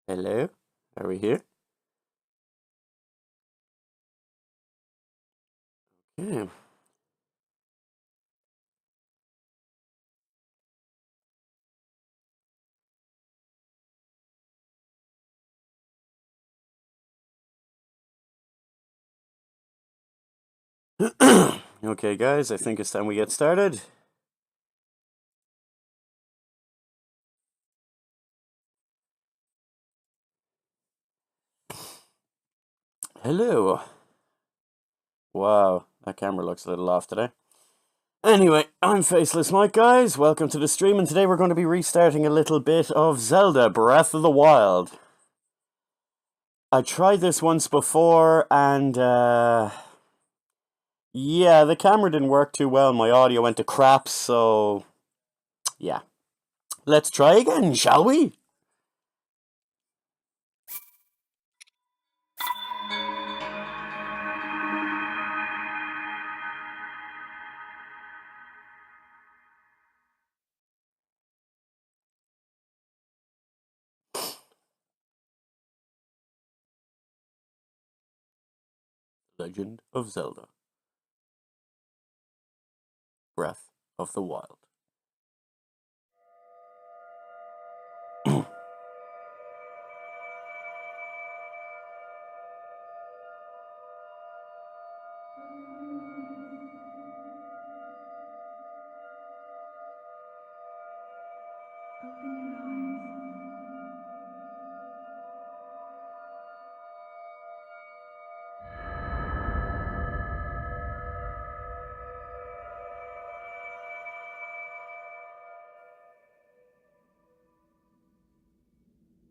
Hello? Are we here? Yeah. Okay, guys, I think it's time we get started. Hello. Wow, that camera looks a little off today. Anyway, I'm Faceless Mike, guys. Welcome to the stream, and today we're going to be restarting a little bit of Zelda Breath of the Wild. I tried this once before, and yeah, the camera didn't work too well. My audio went to crap, so yeah. Let's try again, shall we? Legend of Zelda Breath of the Wild.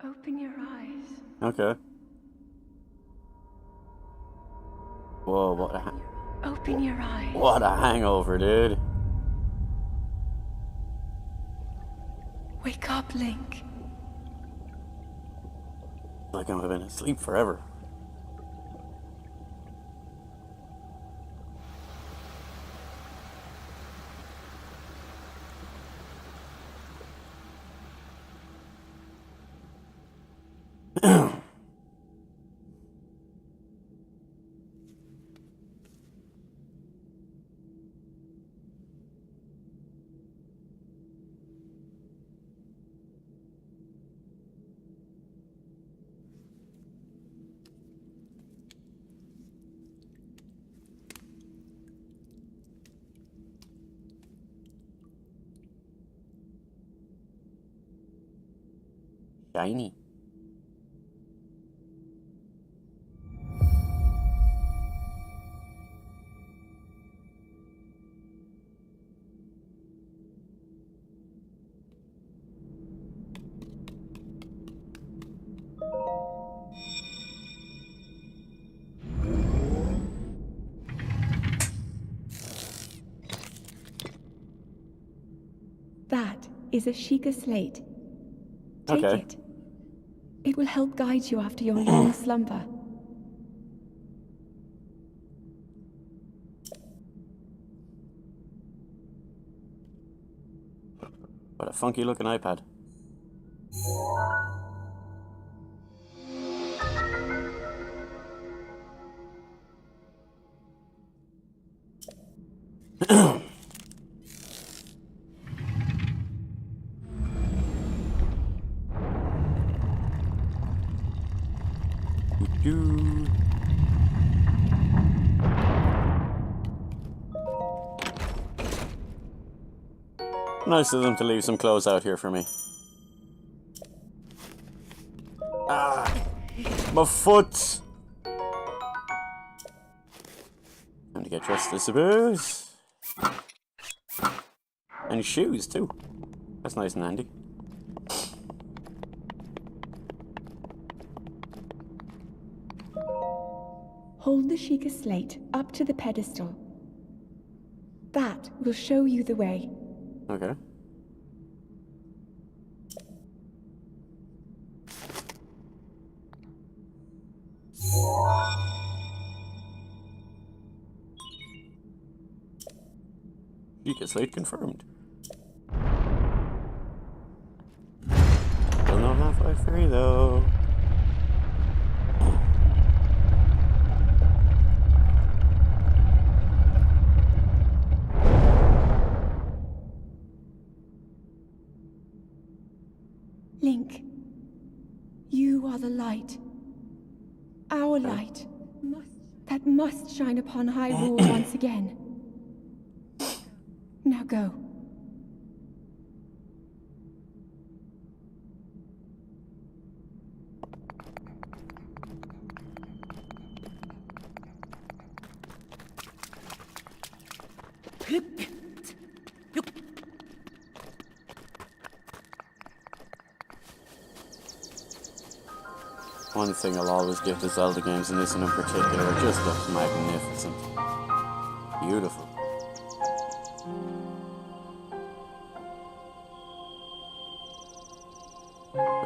Open your eyes. Okay. Whoa, Open your eyes. what a hangover, dude. Wake up, Link. Like I've been asleep forever. Shiny. That is a Sheikah slate. Take Okay. it. It will help guide you after your long slumber. What a funky looking iPad. Doo-doo. Nice of them to leave some clothes out here for me. Ah, my foot! Time to get dressed, I suppose. And shoes, too. That's nice and handy. Hold the Sheikah slate up to the pedestal. That will show you the way. Okay. Sheikah slate confirmed. Still no half-life 3 though. You are the light. Our light. That must shine upon Hyrule once again. Now go. One thing I'll always give to Zelda games, and this one in particular, it just looks magnificent. Beautiful.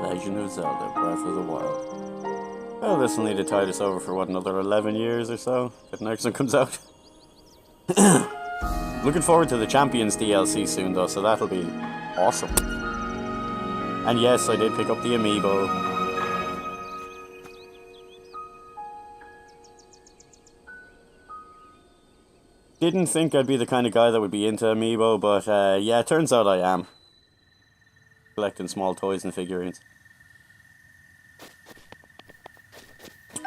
Legend of Zelda, Breath of the Wild. Well, this will need to tide us over for, what, another 11 years or so? If the next one comes out. Looking forward to the Champions DLC soon, though, so that'll be awesome. And yes, I did pick up the amiibo. Didn't think I'd be the kind of guy that would be into amiibo, but yeah, it turns out I am. Collecting small toys and figurines.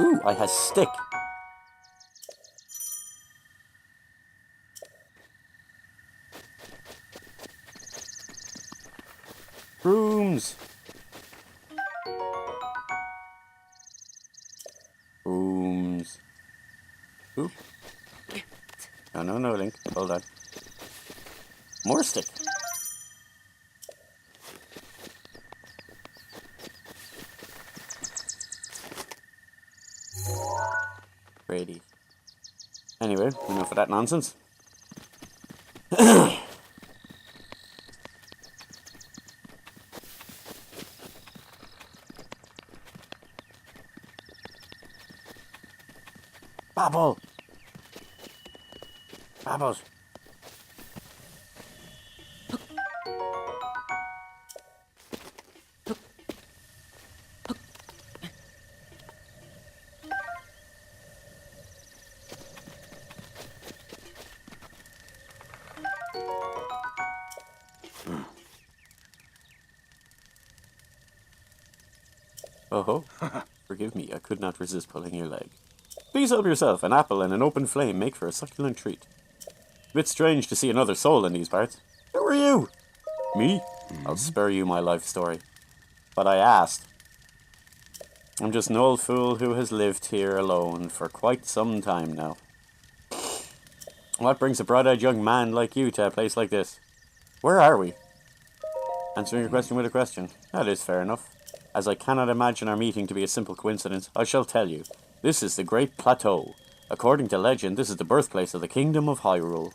Ooh, I has stick. Brooms. Brooms. Ooh. No, Link. Hold on. More stick. Brady. Anyway, enough of that nonsense. Babble! Babbles! Oh ho. Forgive me, I could not resist pulling your leg. Please help yourself. An apple and an open flame make for a succulent treat. A bit strange to see another soul in these parts. Who are you? Me? I'll spare you my life story. But I asked. I'm just an old fool who has lived here alone for quite some time now. What brings a bright-eyed young man like you to a place like this? Where are we? Answering a question with a question. That is fair enough. As I cannot imagine our meeting to be a simple coincidence, I shall tell you. This is the Great Plateau. According to legend, this is the birthplace of the Kingdom of Hyrule.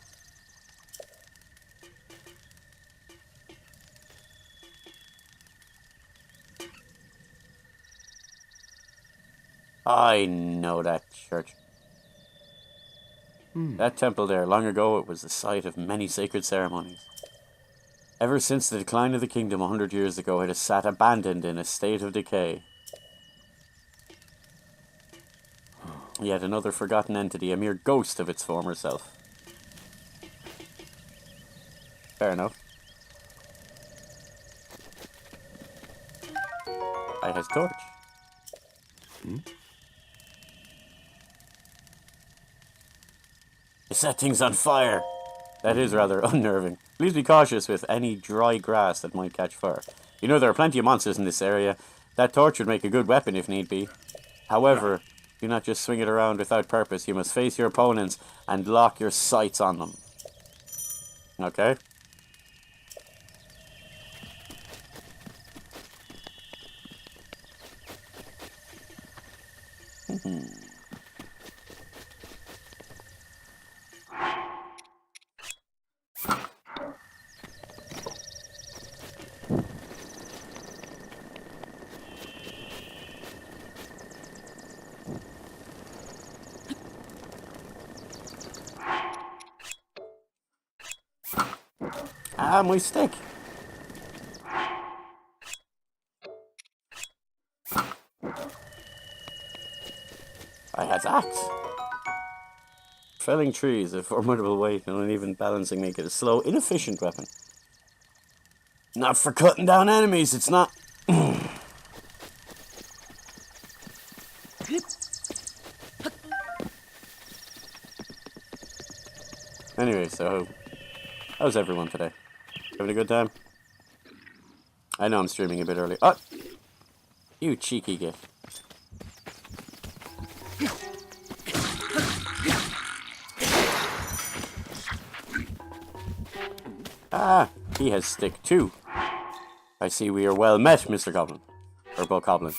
I know that church. That temple there, long ago, it was the site of many sacred ceremonies. Ever since the decline of the kingdom 100 years ago, it has sat abandoned in a state of decay. Yet another forgotten entity, a mere ghost of its former self. Fair enough. I has torch. It set things on fire. That is rather unnerving. Please be cautious with any dry grass that might catch fire. You know there are plenty of monsters in this area. That torch would make a good weapon if need be. However, do not just swing it around without purpose. You must face your opponents and lock your sights on them. Okay? Ah, my stick. I has axe. Felling trees, a formidable weight, and uneven balancing make it a slow, inefficient weapon. Not for cutting down enemies, it's not. Anyway, so how's everyone today? Having a good time? I know I'm streaming a bit early. Oh! You cheeky git. Ah! He has stick too. I see we are well met, Mr. Goblin. Or Bokoblin.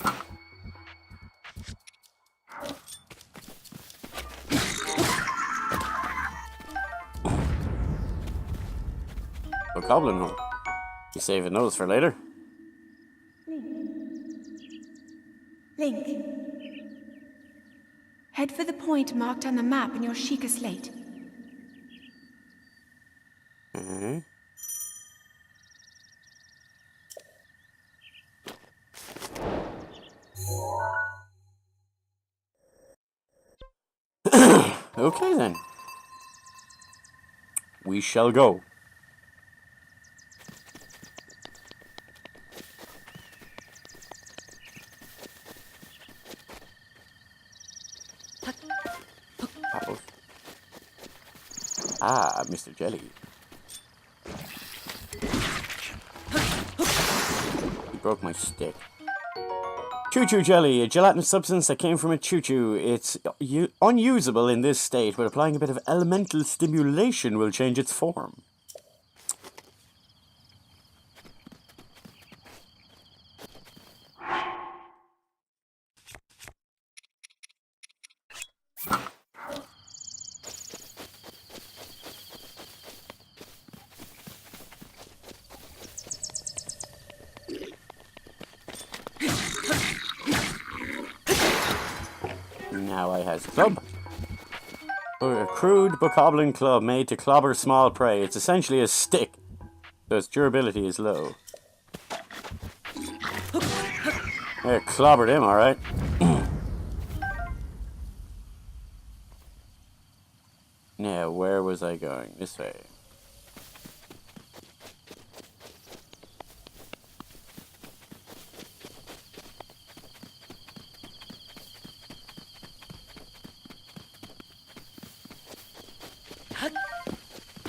Bokoblin home. You saving those for later? Link. Head for the point marked on the map in your Sheikah slate. Okay. Okay then. We shall go. Apples. Ah, Mr. Jelly. He broke my stick. Choo-choo jelly, a gelatinous substance that came from a choo-choo. It's unusable in this state, but applying a bit of elemental stimulation will change its form. Now I has a club. A crude bokoblin club made to clobber small prey. It's essentially a stick, so its durability is low. I clobbered him, alright. Now, where was I going? This way.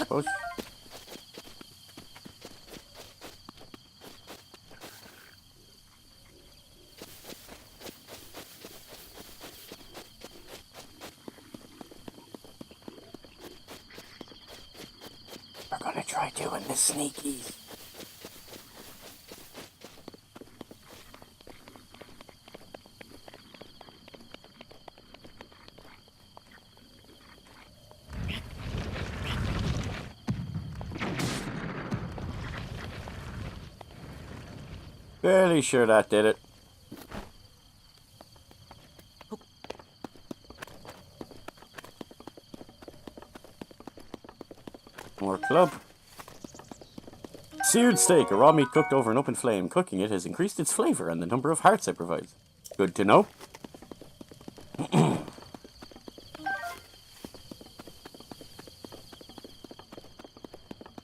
Push. We're gonna try doing the sneakies. Fairly sure that did it. More club. Seared steak, a raw meat cooked over an open flame. Cooking it has increased its flavor and the number of hearts it provides. Good to know.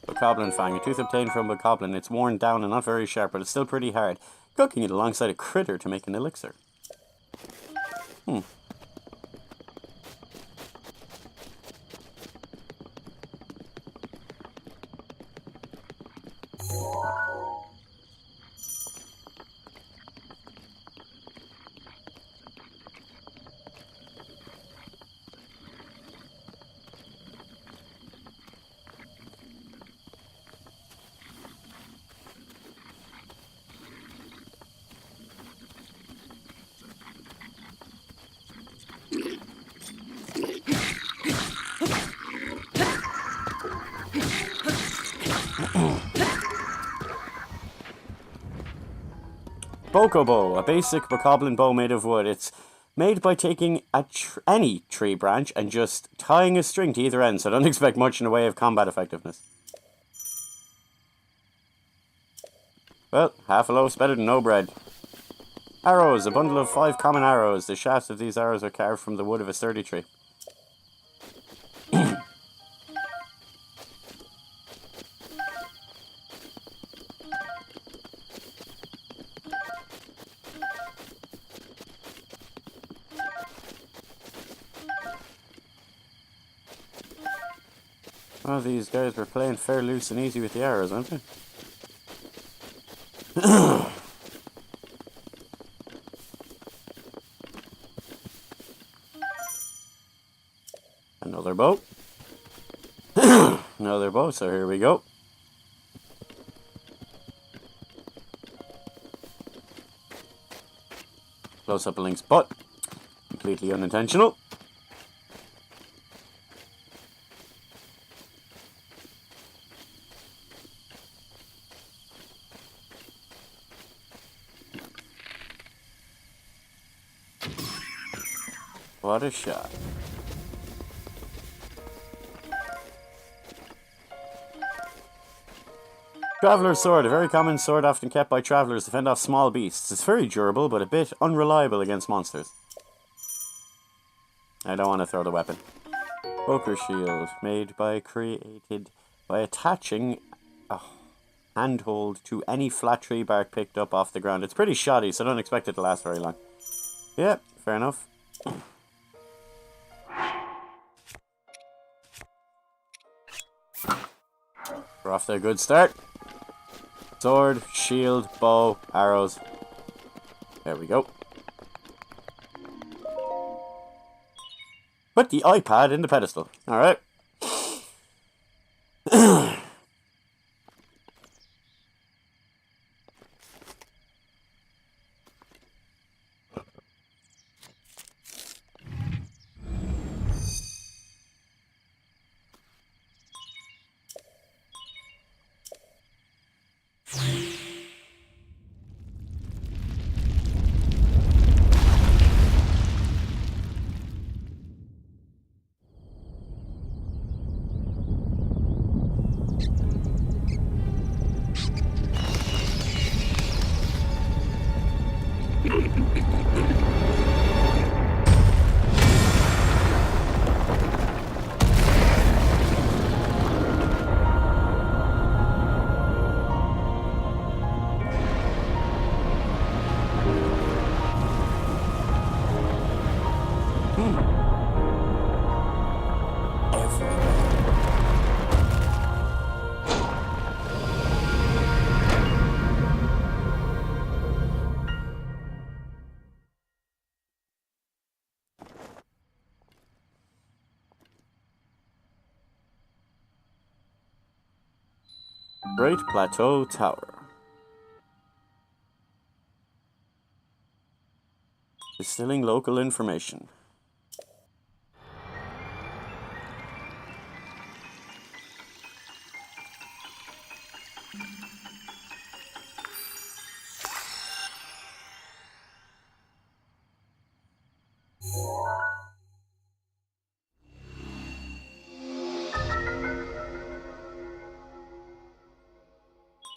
Bokoblin fang, a tooth obtained from bokoblin. It's worn down and not very sharp, but it's still pretty hard. Cooking it alongside a critter to make an elixir. Bokobo, a basic bokoblin bow made of wood. It's made by taking any tree branch and just tying a string to either end, so don't expect much in the way of combat effectiveness. Well, half a loaf's better than no bread. Arrows, a bundle of 5 common arrows. The shafts of these arrows are carved from the wood of a sturdy tree. Oh, these guys were playing fair loose and easy with the arrows, aren't they? Another bow. Another bow, so here we go. Close up a Link's butt. Completely unintentional. What a shot. Traveller's Sword, a very common sword often kept by travellers to fend off small beasts. It's very durable, but a bit unreliable against monsters. I don't want to throw the weapon. Poker shield, created by attaching a handhold to any flat tree bark picked up off the ground. It's pretty shoddy, so don't expect it to last very long. Yeah, fair enough. We're off to a good start. Sword, shield, bow, arrows. There we go. Put the iPad in the pedestal. Alright. Great Plateau Tower. Distilling local information.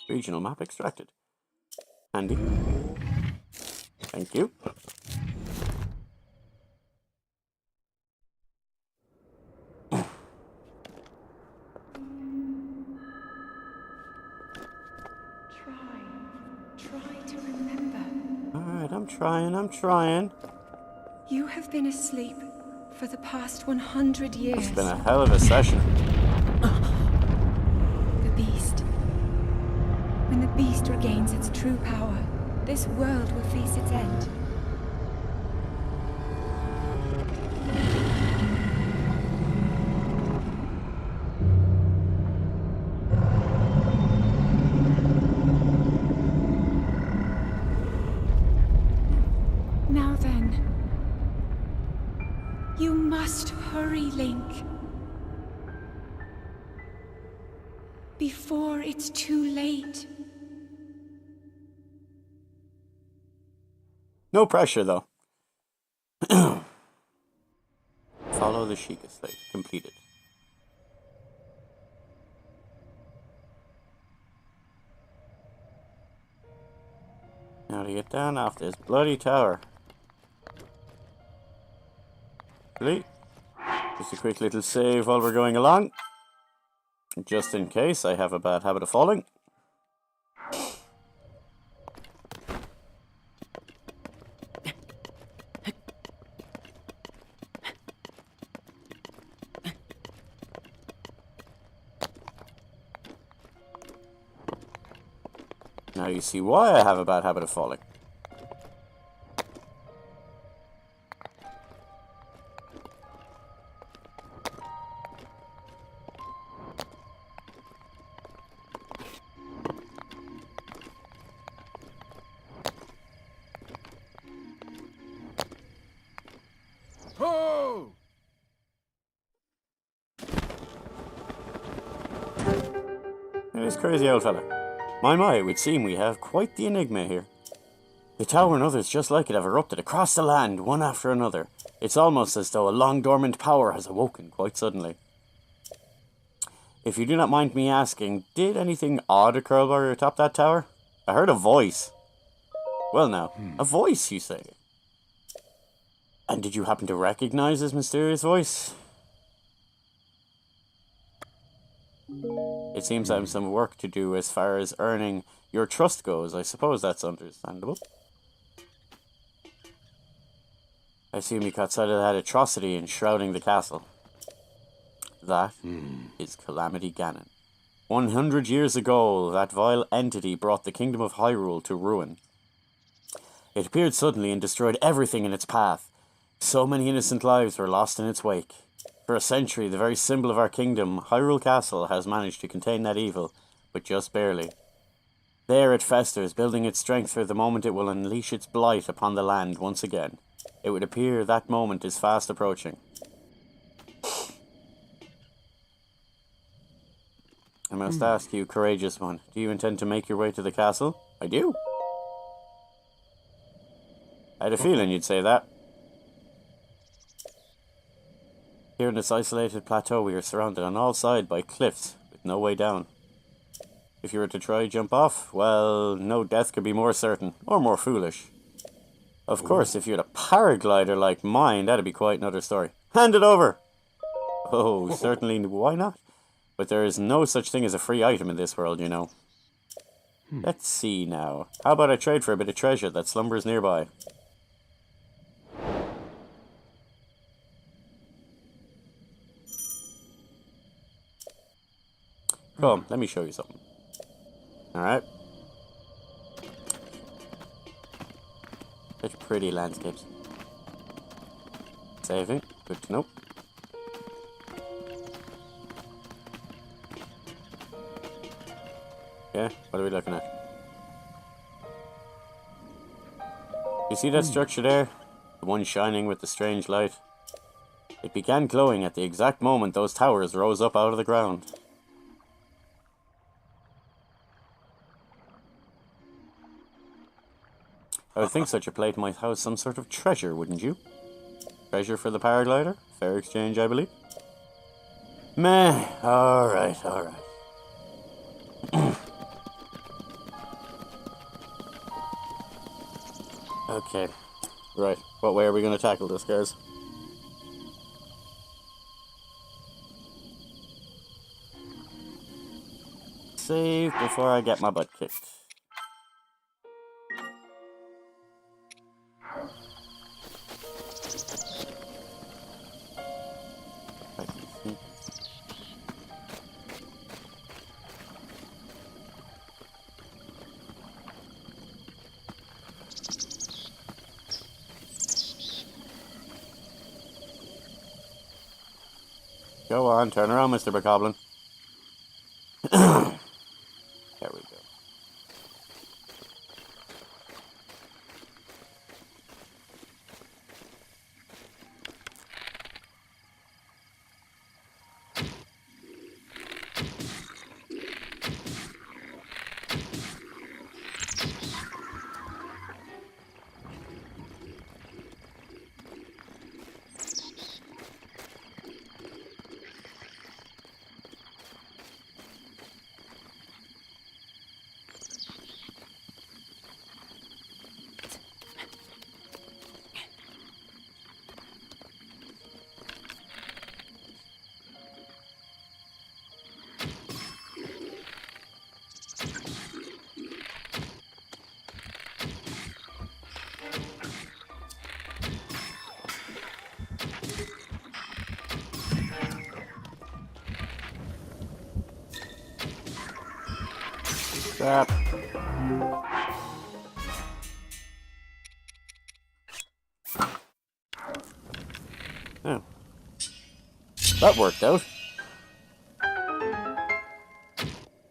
Regional map extracted. Handy. Thank you. Try to remember. Alright, I'm trying. You have been asleep for the past 100 years. It's been a hell of a session. The beast. When the beast regains its true power, this world will face its end. Now then, you must hurry, Link. Before it's too late. No pressure, though. Follow the Sheikah slate. Completed. Now to get down off this bloody tower. Really? Just a quick little save while we're going along. Just in case I have a bad habit of falling. Now you see why I have a bad habit of falling. Oh! This crazy old fella. My, it would seem we have quite the enigma here. The tower and others just like it have erupted across the land, one after another. It's almost as though a long-dormant power has awoken quite suddenly. If you do not mind me asking, did anything odd occur while you atop that tower? I heard a voice. Well now, a voice, you say? And did you happen to recognize this mysterious voice? It seems I have some work to do as far as earning your trust goes. I suppose that's understandable. I assume you caught sight of that atrocity enshrouding the castle. That is Calamity Ganon. 100 years ago, that vile entity brought the kingdom of Hyrule to ruin. It appeared suddenly and destroyed everything in its path. So many innocent lives were lost in its wake. For a century, the very symbol of our kingdom, Hyrule Castle, has managed to contain that evil, but just barely. There it festers, building its strength for the moment it will unleash its blight upon the land once again. It would appear that moment is fast approaching. I must ask you, courageous one, do you intend to make your way to the castle? I do. I had a feeling you'd say that. Here in this isolated plateau, we are surrounded on all sides by cliffs, with no way down. If you were to try jump off, well, no death could be more certain, or more foolish. Of course, if you had a paraglider like mine, that'd be quite another story. Hand it over! Oh, certainly, why not? But there is no such thing as a free item in this world, you know. Let's see now. How about I trade for a bit of treasure that slumbers nearby? Come, let me show you something. Alright. Such pretty landscapes. Saving. Good to know. Yeah, what are we looking at? You see that structure there? The one shining with the strange light? It began glowing at the exact moment those towers rose up out of the ground. I would think such a plate might house some sort of treasure, wouldn't you? Treasure for the paraglider? Fair exchange, I believe. Meh. Alright, alright. Okay. Right. What way are we going to tackle this, guys? Save before I get my butt kicked. Go on, turn around, Mr. Bokoblin. There we go. Crap. Oh. That worked out.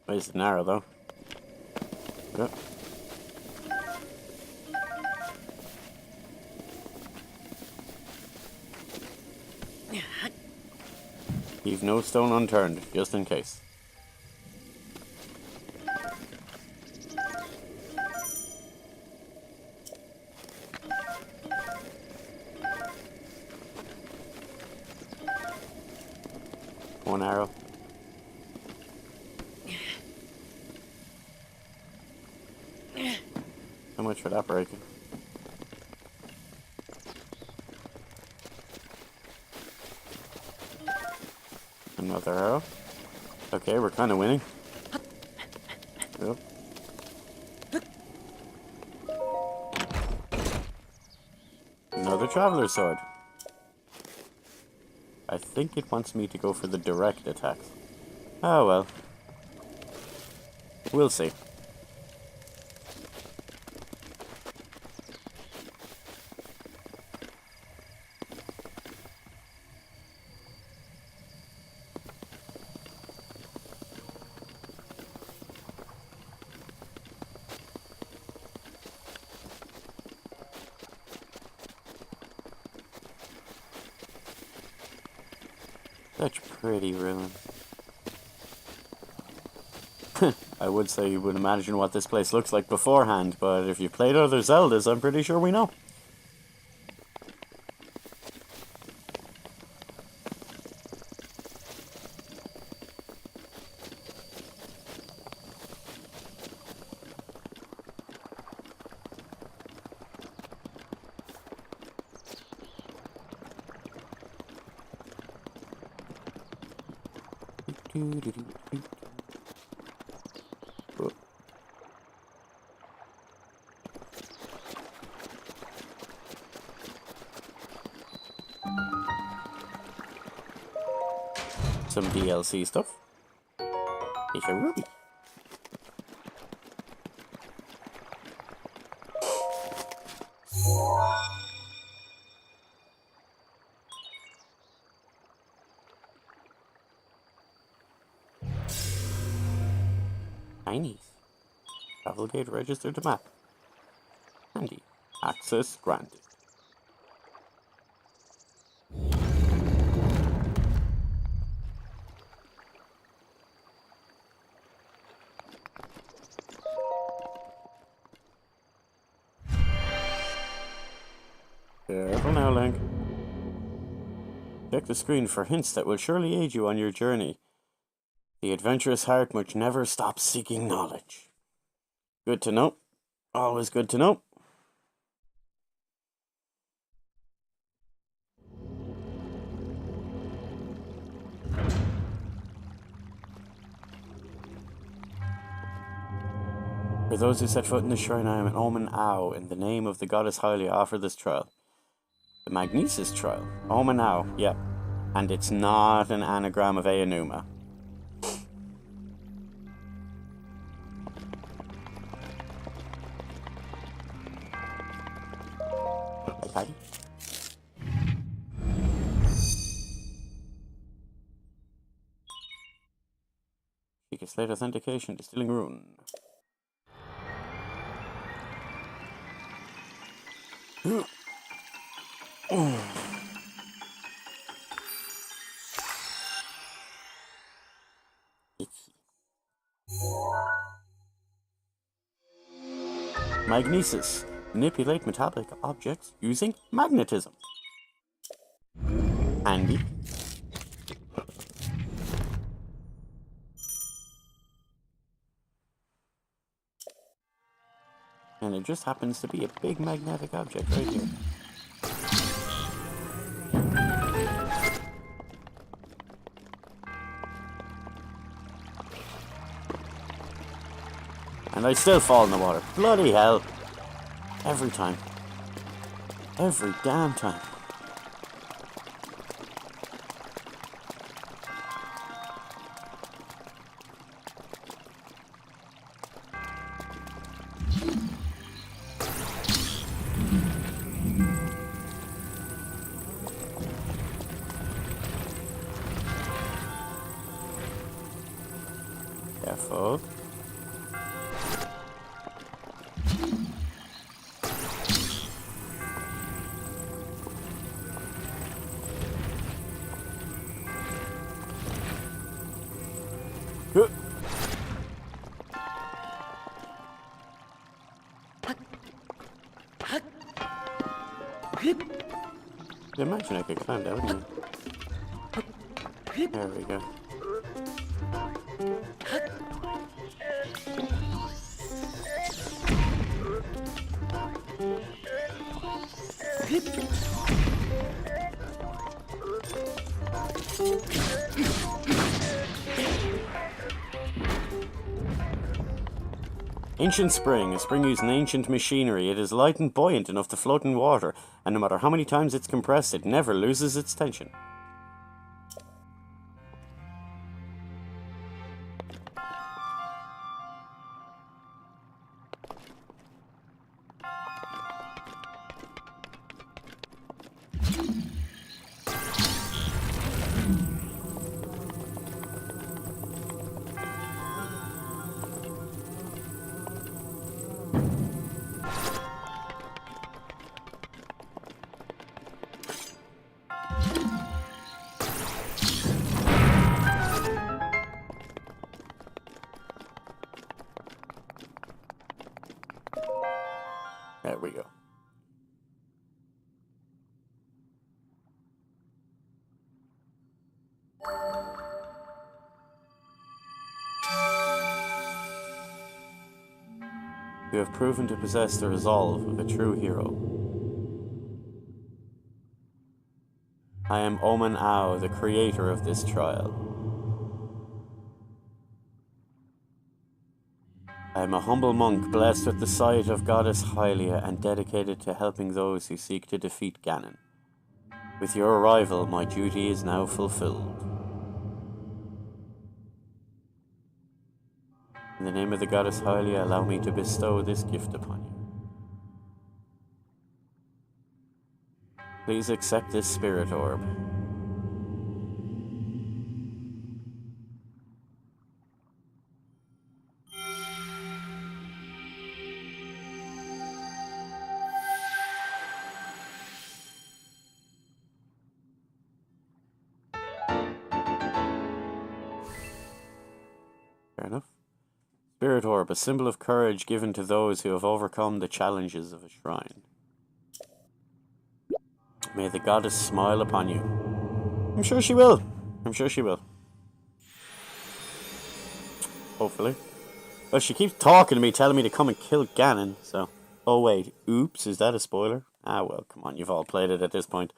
It's narrow though. Yep. Leave no stone unturned, just in case. One arrow. How much for that breaking? Another arrow. Okay, we're kind of winning. Yep. Another traveler's sword. I think it wants me to go for the direct attacks. Oh well. We'll see. Such pretty ruins. I would say you would imagine what this place looks like beforehand, but if you've played other Zeldas, I'm pretty sure we know. Oh. Some DLC stuff. It's a ruby. Chinese. Travel gate registered to map. Handy. Access granted. Careful now, Link. Check the screen for hints that will surely aid you on your journey. The adventurous heart must never stop seeking knowledge. Good to know. Always good to know. For those who set foot in the shrine, I am an Omen Ao. In the name of the goddess Hylia, I offer this trial. The Magnesis trial. Omen Ao, yep. And it's not an anagram of Aonuma. Hey, Patty. Seek Slate authentication, distilling rune. Magnesis. Manipulate metallic objects using magnetism. Handy. And it just happens to be a big magnetic object right here. And I still fall in the water. Bloody hell. Every time. Every damn time. Careful. Imagine I could climb down here. There we go. Ancient spring. A spring using ancient machinery. It is light and buoyant enough to float in water, and no matter how many times it's compressed, it never loses its tension. There we go. You have proven to possess the resolve of a true hero. I am Omen Ao, the creator of this trial. I am a humble monk blessed with the sight of Goddess Hylia and dedicated to helping those who seek to defeat Ganon. With your arrival, my duty is now fulfilled. In the name of the Goddess Hylia, allow me to bestow this gift upon you. Please accept this spirit orb. Fair enough. Spirit orb, a symbol of courage given to those who have overcome the challenges of a shrine. May the goddess smile upon you. I'm sure she will. I'm sure she will. Hopefully. Well, she keeps talking to me, telling me to come and kill Ganon, so... Oh wait, oops, is that a spoiler? Ah well, come on, you've all played it at this point.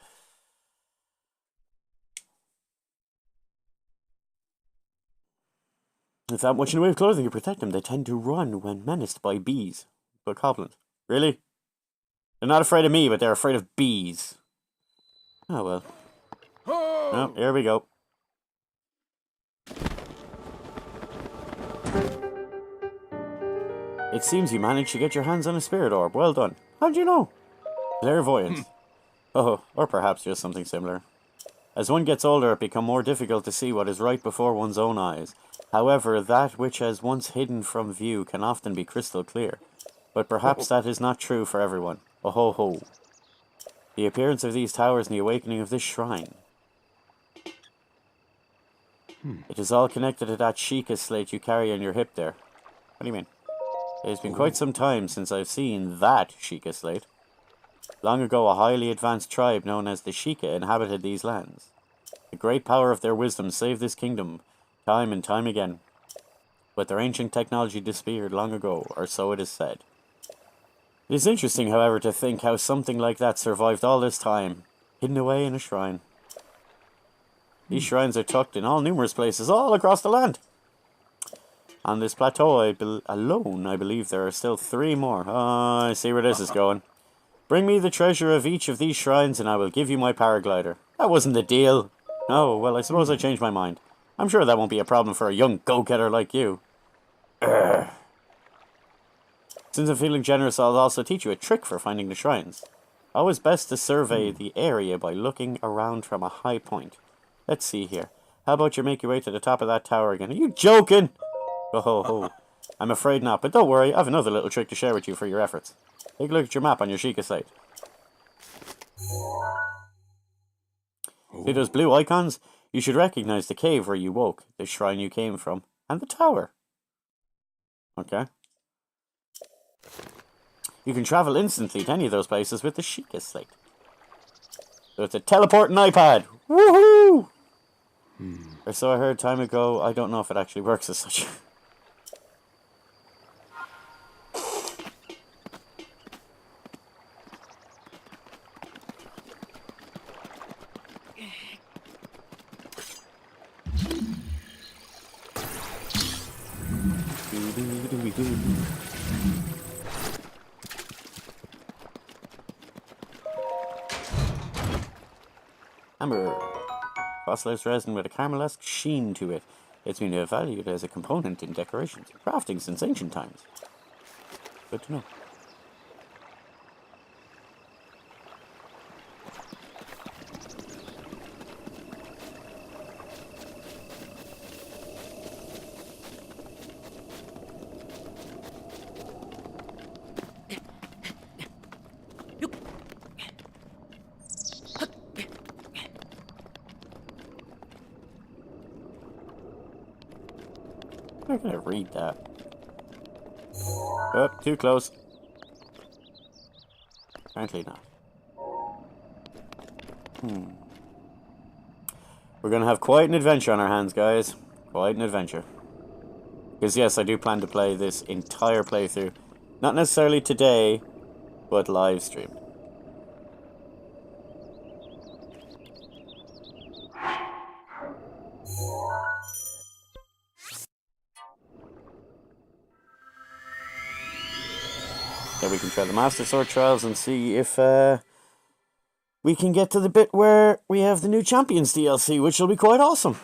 Without much in the way of clothing to protect them, they tend to run when menaced by bees. But goblins. Really? They're not afraid of me, but they're afraid of bees. Oh well. Oh, here we go. It seems you managed to get your hands on a spirit orb. Well done. How'd you know? Clairvoyance. Oh, or perhaps just something similar. As one gets older, it becomes more difficult to see what is right before one's own eyes. However, that which has once hidden from view can often be crystal clear. But perhaps that is not true for everyone. Oh ho ho. The appearance of these towers and the awakening of this shrine. It is all connected to that Sheikah slate you carry on your hip there. What do you mean? It has been quite some time since I've seen that Sheikah slate. Long ago, a highly advanced tribe known as the Sheikah inhabited these lands. The great power of their wisdom saved this kingdom time and time again. But their ancient technology disappeared long ago, or so it is said. It is interesting, however, to think how something like that survived all this time, hidden away in a shrine. These shrines are tucked in all numerous places all across the land. On this plateau alone, I believe there are still 3 more. Oh, I see where this is going. Bring me the treasure of each of these shrines and I will give you my paraglider. That wasn't the deal. Oh, well, I suppose I changed my mind. I'm sure that won't be a problem for a young go-getter like you. Urgh. Since I'm feeling generous, I'll also teach you a trick for finding the shrines. Always best to survey the area by looking around from a high point. Let's see here. How about you make your way to the top of that tower again? Are you joking? Oh ho ho. I'm afraid not, but don't worry, I have another little trick to share with you for your efforts. Take a look at your map on your Sheikah slate. See those blue icons? You should recognize the cave where you woke, the shrine you came from, and the tower. Okay. You can travel instantly to any of those places with the Sheikah slate. So it's a teleporting iPad! Woohoo! Or so I heard time ago. I don't know if it actually works as such. Amber. Fossilized resin with a caramel-esque sheen to it. It's been valued as a component in decorations and crafting since ancient times. Good to know. I'm not gonna read that. Oh, too close. Apparently not. We're gonna have quite an adventure on our hands, guys. Quite an adventure. Because yes, I do plan to play this entire playthrough. Not necessarily today, but live streamed. Then we can try the Master Sword trials and see if we can get to the bit where we have the new Champions DLC, which will be quite awesome.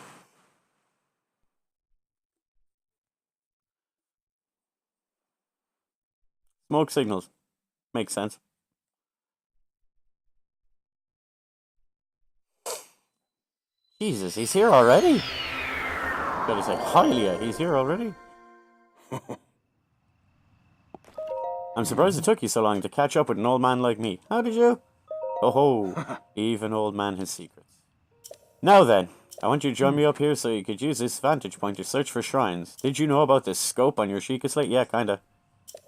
Smoke signals. Makes sense. Jesus, he's here already? Gotta say, Hylia, he's here already? I'm surprised it took you so long to catch up with an old man like me. How did you? Oh ho, even old man has secrets. Now then, I want you to join me up here so you could use this vantage point to search for shrines. Did you know about this scope on your Sheikah slate? Yeah, kinda.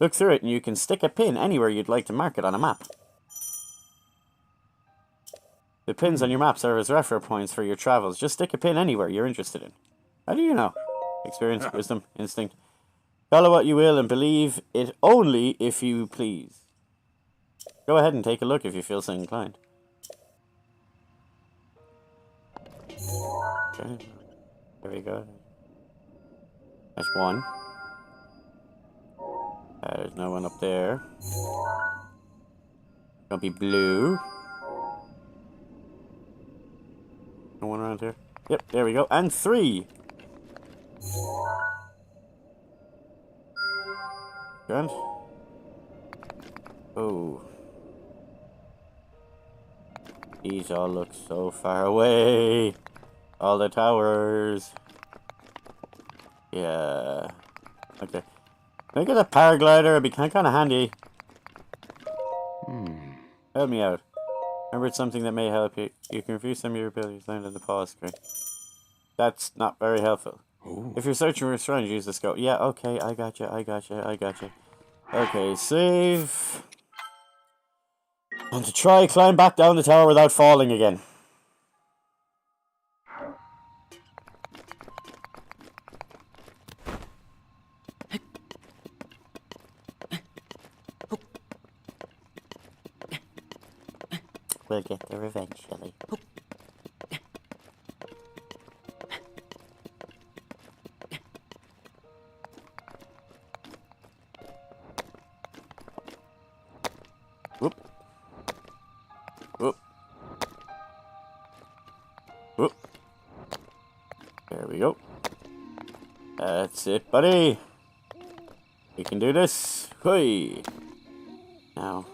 Look through it and you can stick a pin anywhere you'd like to mark it on a map. The pins on your map serve as reference points for your travels. Just stick a pin anywhere you're interested in. How do you know? Experience, wisdom, instinct. Follow what you will and believe it only if you please. Go ahead and take a look if you feel so inclined. Okay. There we go. That's one. There's no one up there. Don't be blue. No one around here. Yep, there we go. And three. Grand. Oh. These all look so far away. All the towers. Yeah. Okay. Can I get a paraglider? It'd be kind of handy. Help me out. Remember, it's something that may help you. You can review some of your abilities learned in the pause screen. That's not very helpful. Ooh. If you're searching for a shrine, use the scope. Yeah, okay, I gotcha. Okay, save. And to try climb back down the tower without falling again. We'll get there eventually. Whoop. Whoop. Whoop. There we go. That's it, buddy. You can do this. Hoi. Now,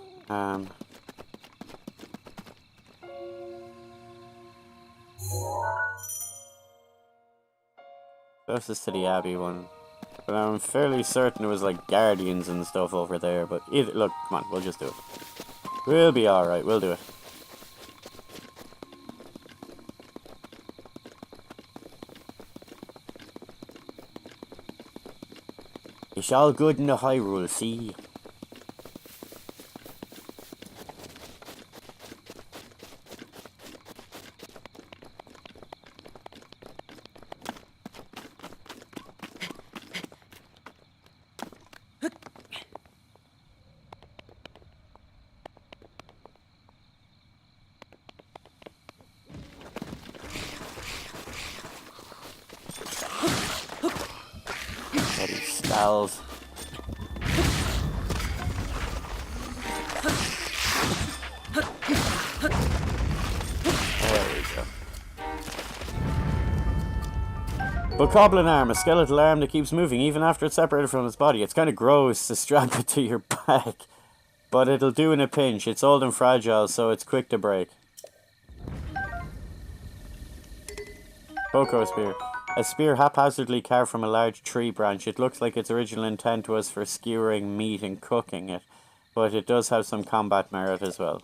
closest to the Abbey one. But I'm fairly certain it was like guardians and stuff over there. But either, look, come on, we'll just do it. We'll be alright, we'll do it. It's all good in the Hyrule Sea. Bloody stalls. There we go. Bokoblin arm, a skeletal arm that keeps moving even after it's separated from its body. It's kind of gross to strap it to your back, but it'll do in a pinch. It's old and fragile, so it's quick to break. Boko spear. A spear haphazardly carved from a large tree branch. It looks like its original intent was for skewering meat and cooking it, but it does have some combat merit as well.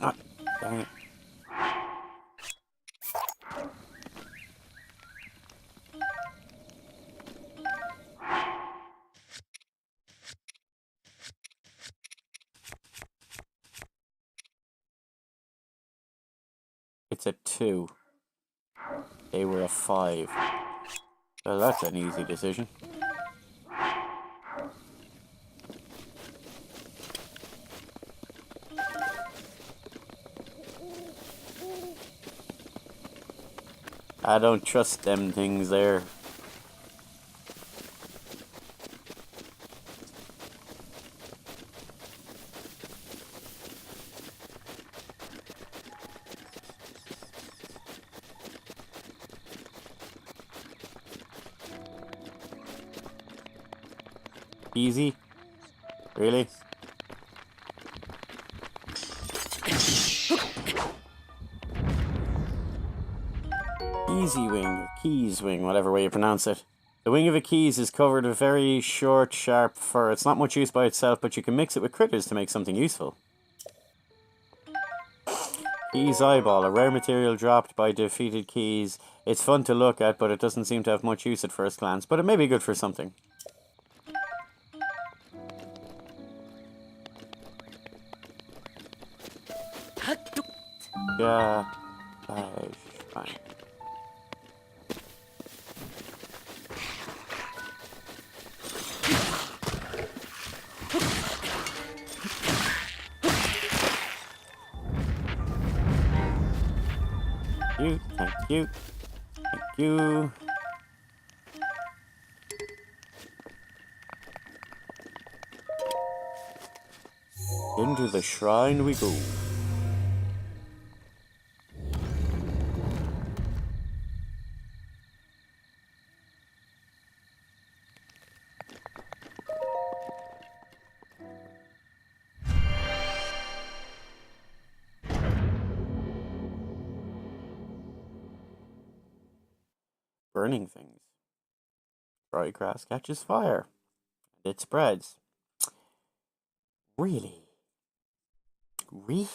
Ah, dang it. It's a 2. They were a 5. Well, that's an easy decision. I don't trust them things there. Easy? Really? Easy wing, keys wing, whatever way you pronounce it. The wing of a keys is covered with very short, sharp fur. It's not much use by itself, but you can mix it with critters to make something useful. Keys eyeball, a rare material dropped by defeated keys. It's fun to look at, but it doesn't seem to have much use at first glance, but it may be good for something. Yeah, fine. Thank you. Thank you. Into the shrine we go. Burning things. Dry grass catches fire. And it spreads. Really? Really?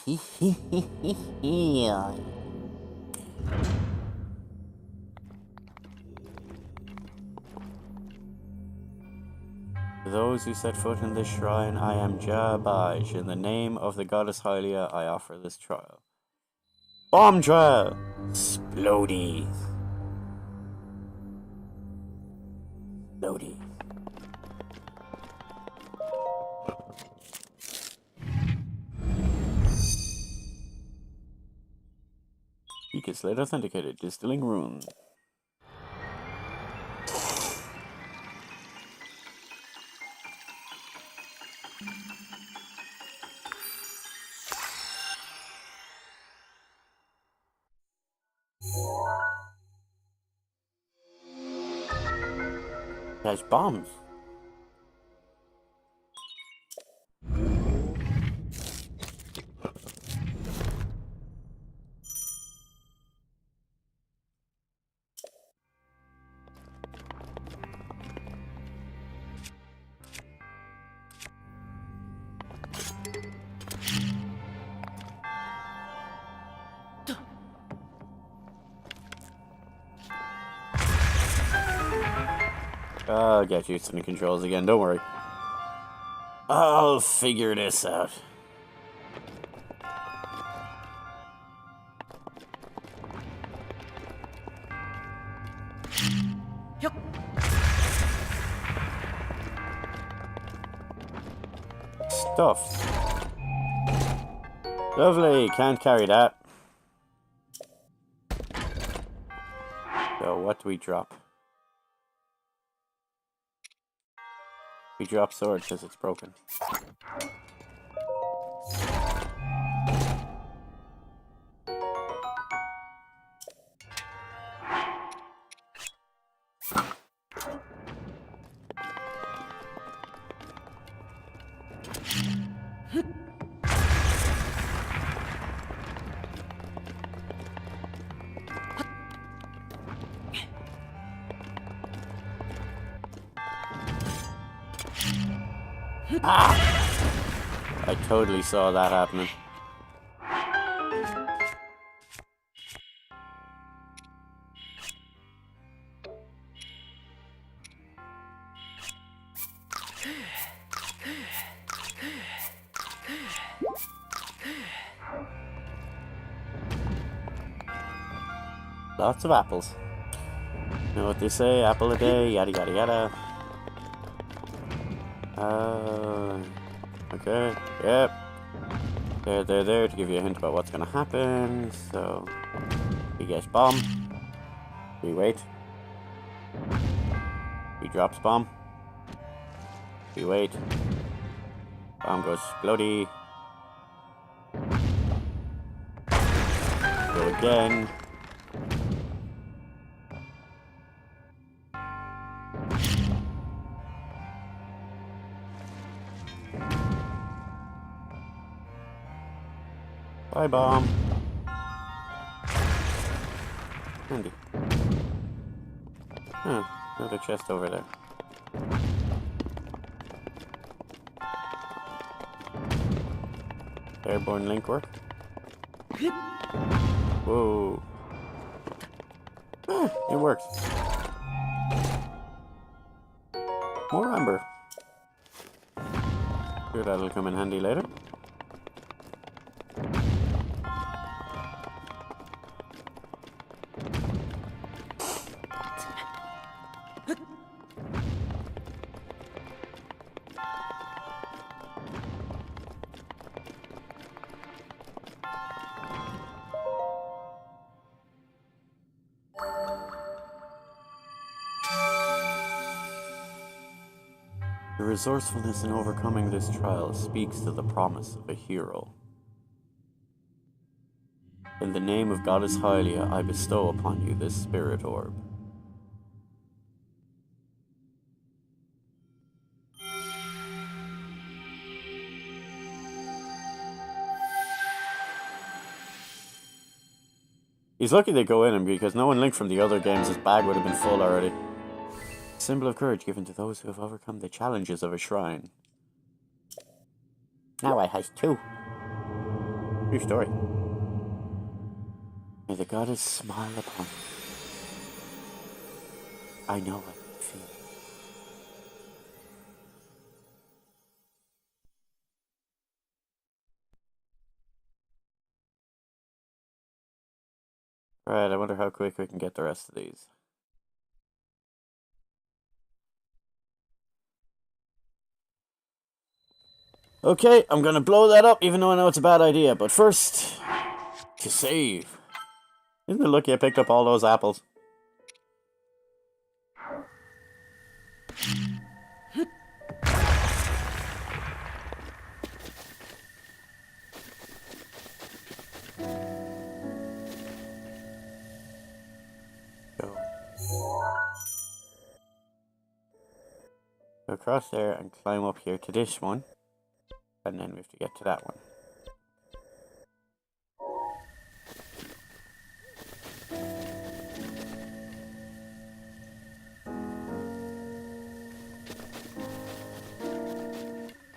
To those who set foot in this shrine, I am Jabaj. In the name of the goddess Hylia, I offer this trial. Bomb trial! Splody. Splody. Beacon slate authenticated. Distilling rune. There's bombs. I'll get used to the controls again, don't worry. I'll figure this out. Stuff. Lovely, can't carry that. So what do we drop? We drop sword because it's broken. Ah! I totally saw that happening. Lots of apples. You know what they say, apple a day, yada yada yada. Okay, yep. There to give you a hint about what's gonna happen. So, he gets bomb. We wait. He drops bomb. We wait. Bomb goes explodey. Go again. Bye, bomb. Handy. Huh, another chest over there. Airborne link work. Whoa. Ah, it works. More amber. Sure, that'll come in handy later. Your resourcefulness in overcoming this trial speaks to the promise of a hero. In the name of Goddess Hylia, I bestow upon you this spirit orb. He's lucky they go in him because knowing Link from the other games, his bag would have been full already. Symbol of courage given to those who have overcome the challenges of a shrine. Now I has two. True story. May the goddess smile upon you. I know what you feel. Alright, I wonder how quick we can get the rest of these. Okay, I'm gonna blow that up even though I know it's a bad idea, but first, to save. Isn't it lucky I picked up all those apples? Go. Go across there and climb up here to this one. And then we have to get to that one.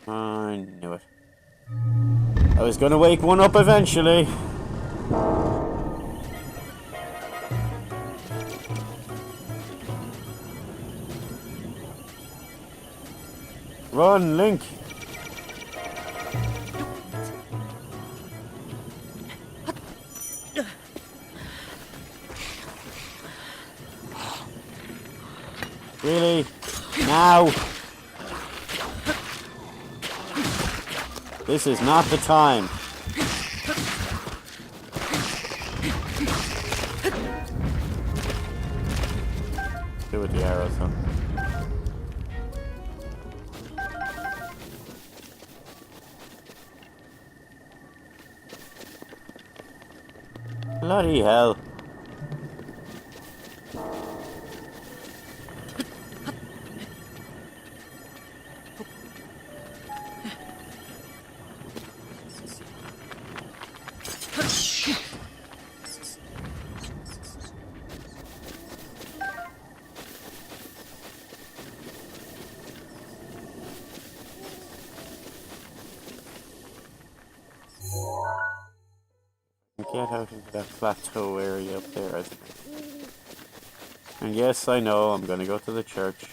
I knew it. I was gonna wake one up eventually. Run, Link! Really? Now! This is not the time. Do with the arrows, huh? Bloody hell. Get out into that plateau area up there, I think. And yes, I know, I'm gonna go to the church.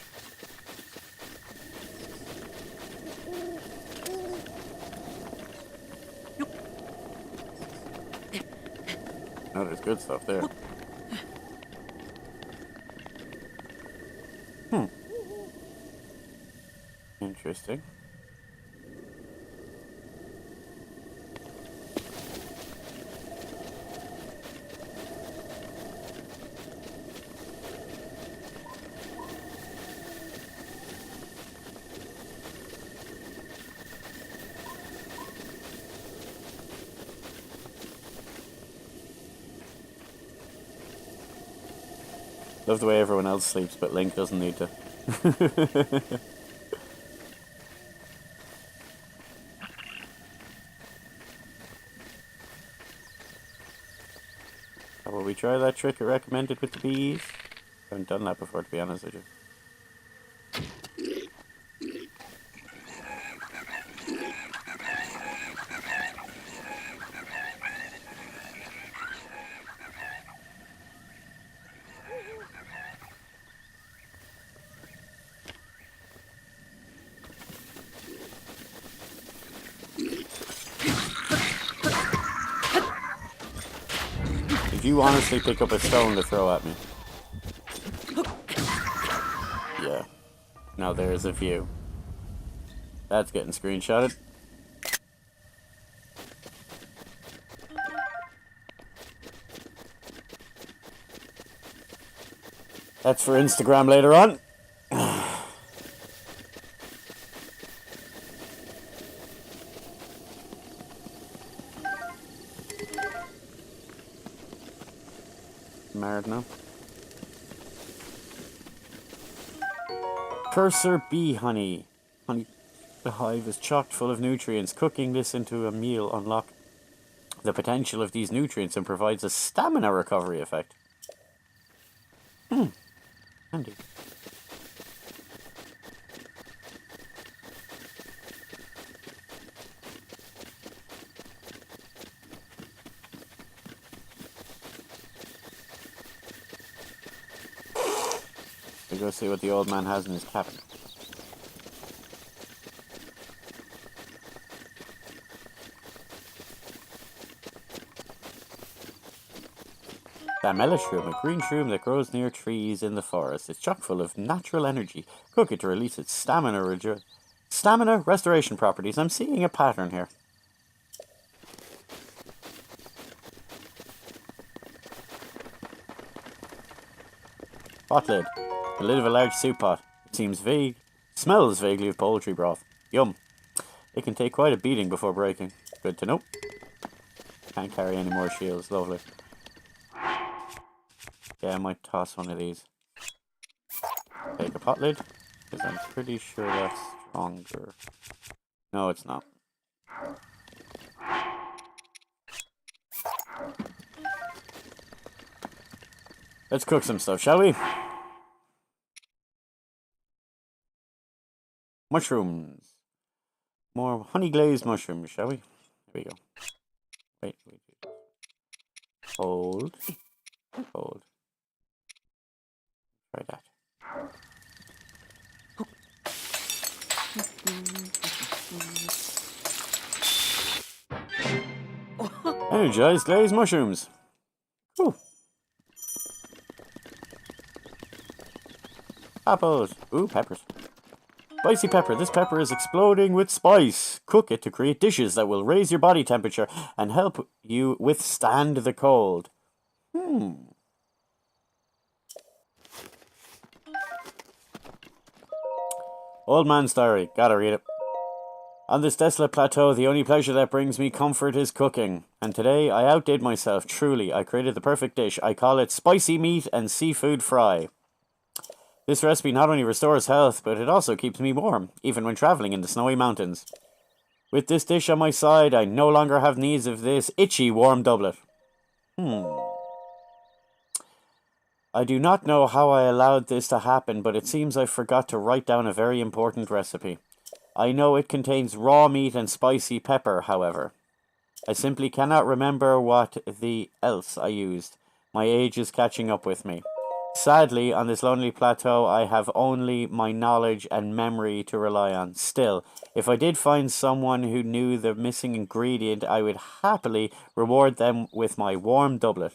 Oh, there's good stuff there. Interesting. Love the way everyone else sleeps, but Link doesn't need to. How about we try that trick I recommended with the bees? I haven't done that before, to be honest with you. Did you honestly pick up a stone to throw at me? Yeah. Now there's a view. That's getting screenshotted. That's for Instagram later on. Married now. Cursor bee honey. Honey, the hive is chock full of nutrients. Cooking this into a meal unlocks the potential of these nutrients and provides a stamina recovery effect. Handy. We'll go see what the old man has in his cabin. Damela shroom, a green shroom that grows near trees in the forest. It's chock full of natural energy. Cook it to release its stamina restoration properties. I'm seeing a pattern here. Pot lid. The lid of a large soup pot. It seems vague. Smells vaguely of poultry broth. Yum. It can take quite a beating before breaking. Good to know. Can't carry any more shields. Lovely. Yeah, I might toss one of these. Take a pot lid, because I'm pretty sure that's stronger. No, it's not. Let's cook some stuff, shall we? Mushrooms. More honey glazed mushrooms, shall we? Here we go. Wait. Hold. Hold. Try that. Energized glazed mushrooms. Ooh. Apples. Ooh, peppers. Spicy pepper. This pepper is exploding with spice. Cook it to create dishes that will raise your body temperature and help you withstand the cold. Old Man's Diary. Gotta read it. On this desolate plateau, the only pleasure that brings me comfort is cooking. And today, I outdid myself, truly. I created the perfect dish. I call it spicy meat and seafood fry. This recipe not only restores health, but it also keeps me warm, even when traveling in the snowy mountains. With this dish on my side, I no longer have needs of this itchy warm doublet. I do not know how I allowed this to happen, but it seems I forgot to write down a very important recipe. I know it contains raw meat and spicy pepper, however. I simply cannot remember what else I used. My age is catching up with me. Sadly, on this lonely plateau, I have only my knowledge and memory to rely on. Still, if I did find someone who knew the missing ingredient, I would happily reward them with my warm doublet.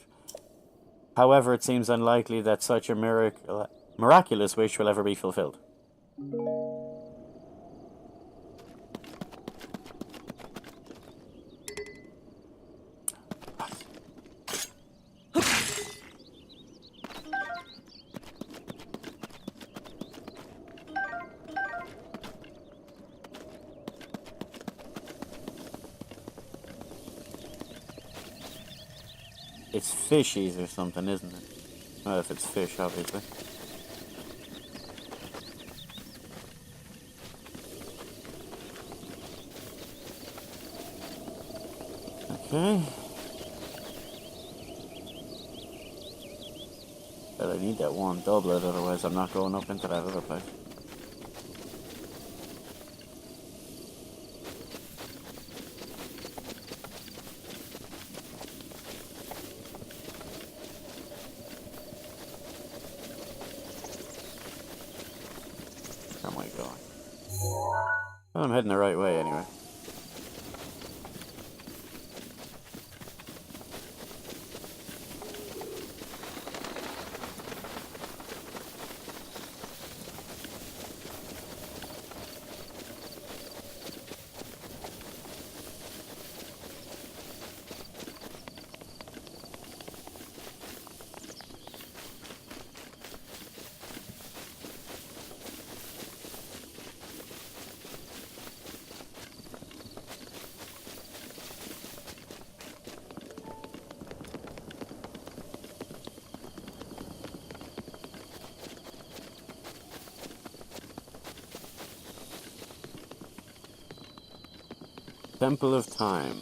However, it seems unlikely that such a miraculous wish will ever be fulfilled. It's fishies or something, isn't it? Well, if it's fish, obviously. Okay. But I need that warm doublet, otherwise I'm not going up into that other place. Oh my god. Well, I'm heading the right way anyway. Temple of Time.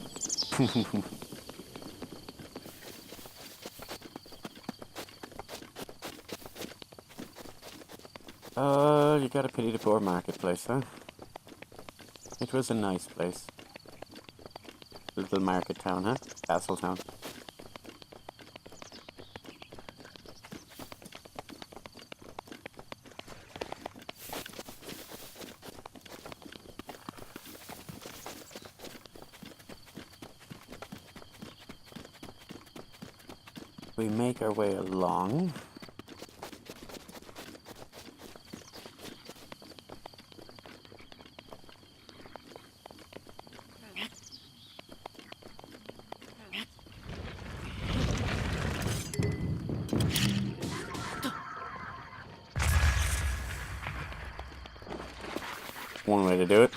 You gotta pity the poor marketplace, huh? It was a nice place. Little market town, huh? Castle town. We make our way along. One way to do it.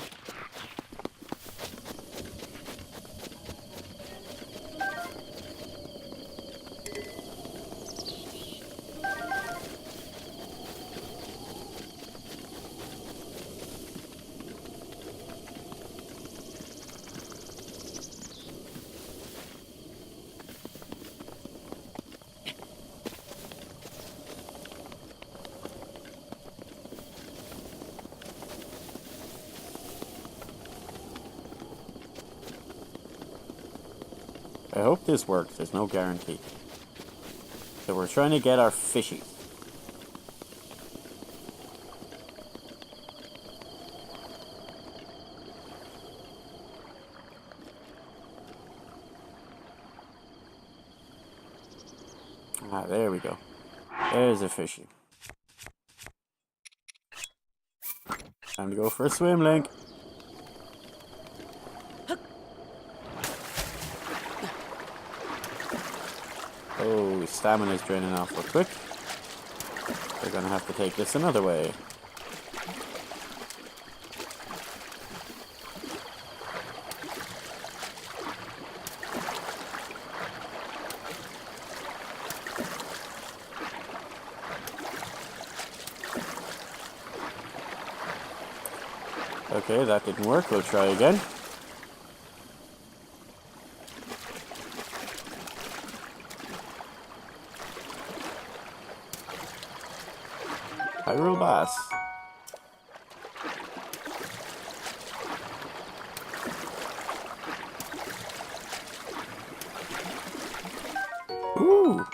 I hope this works, there's no guarantee. So we're trying to get our fishies. Ah, there we go. There's a fishy. Time to go for a swim, Link. Oh, stamina's draining off real quick. We're gonna have to take this another way. Okay, that didn't work. We'll try again. Hyrule Bass. Ooh.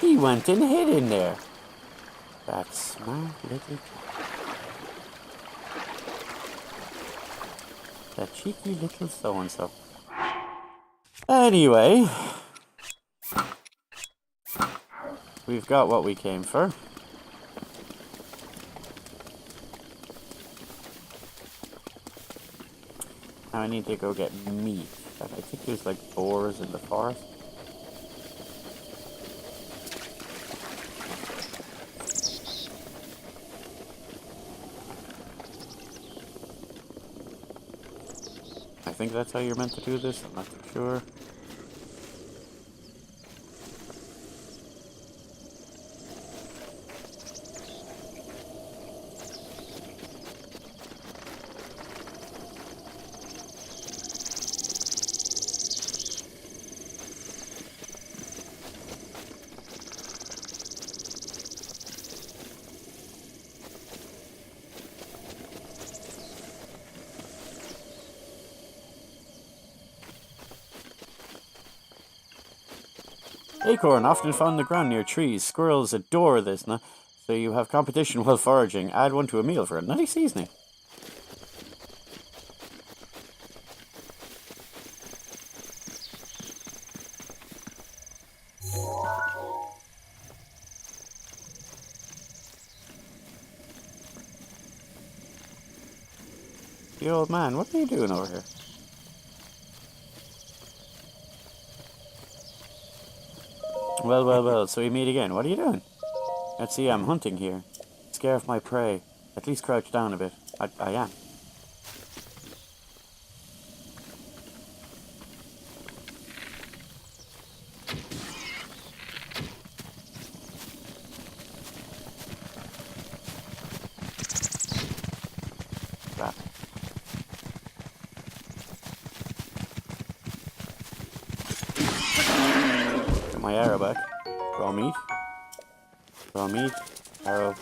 He went and hid in there. That smart little... That cheeky little so-and-so. Anyway... We've got what we came for. Now I need to go get meat. I think there's like boars in the forest. I think that's how you're meant to do this, I'm not too sure. Acorn, often found on the ground near trees. Squirrels adore this, so you have competition while foraging. Add one to a meal for a nutty seasoning. The old man, what are you doing over here? Well, so we meet again. What are you doing? Let's see, I'm hunting here. Scare off my prey. At least crouch down a bit. I am. Crap. Get my arrow back. Raw meat. Raw meat. Arrow.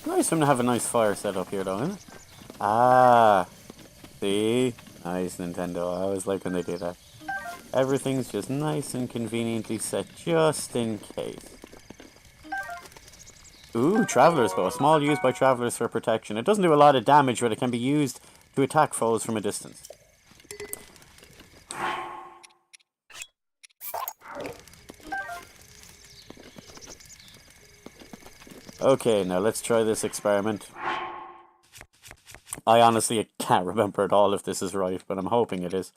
Nice one to have a nice fire set up here, though, isn't it? Ah, see? Nice, Nintendo. I always like when they do that. Everything's just nice and conveniently set just in case. Ooh, Traveler's Bow. Small used by travelers for protection. It doesn't do a lot of damage, but it can be used to attack foes from a distance. Okay, now let's try this experiment. I honestly can't remember at all if this is right, but I'm hoping it is.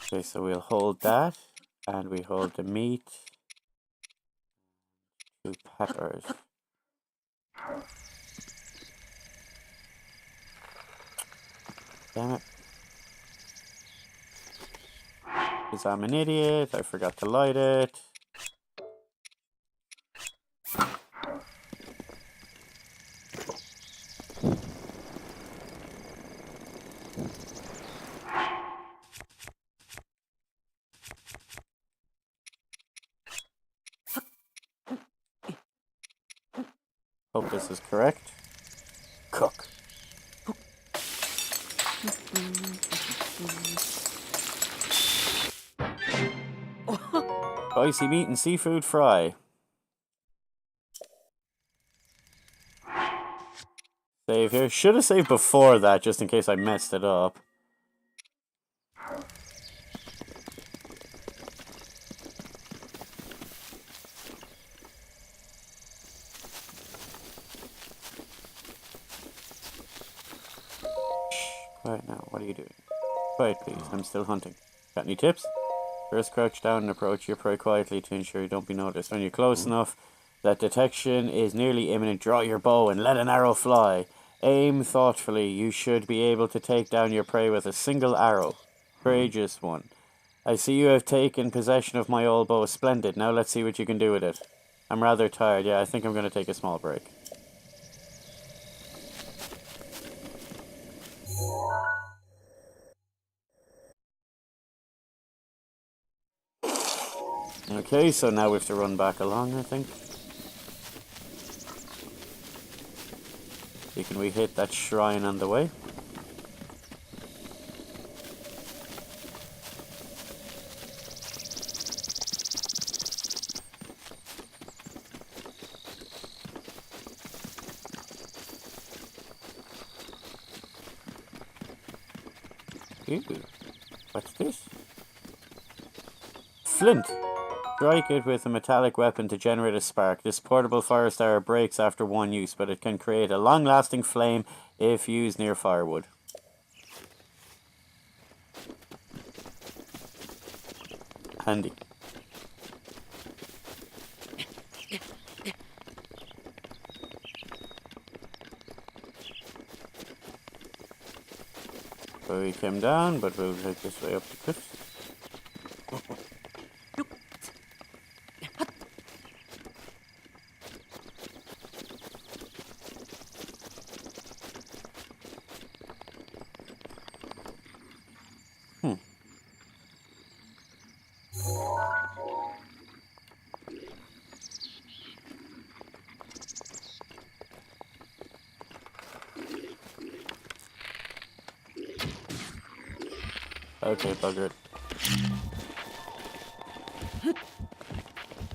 Okay, so we'll hold that, and we hold the meat. 2 peppers. Damn it. Because I'm an idiot, I forgot to light it. Hope this is correct. Cook. Spicy meat and seafood fry. Save here. Should have saved before that, just in case I messed it up. Quiet now. What are you doing? Quiet, please. I'm still hunting. Got any tips? First, crouch down and approach your prey quietly to ensure you don't be noticed. When you're close enough that detection is nearly imminent, draw your bow and let an arrow fly. Aim thoughtfully. You should be able to take down your prey with a single arrow. Courageous one. I see you have taken possession of my old bow. Splendid. Now let's see what you can do with it. I'm rather tired. Yeah, I think I'm going to take a small break. Okay, so now we have to run back along, I think. Can we hit that shrine on the way? Ooh, what's this? Flint! Strike it with a metallic weapon to generate a spark. This portable fire starter breaks after one use, but it can create a long-lasting flame if used near firewood. Handy. So we came down, but we'll take this way up the cliff. Okay, bugger it.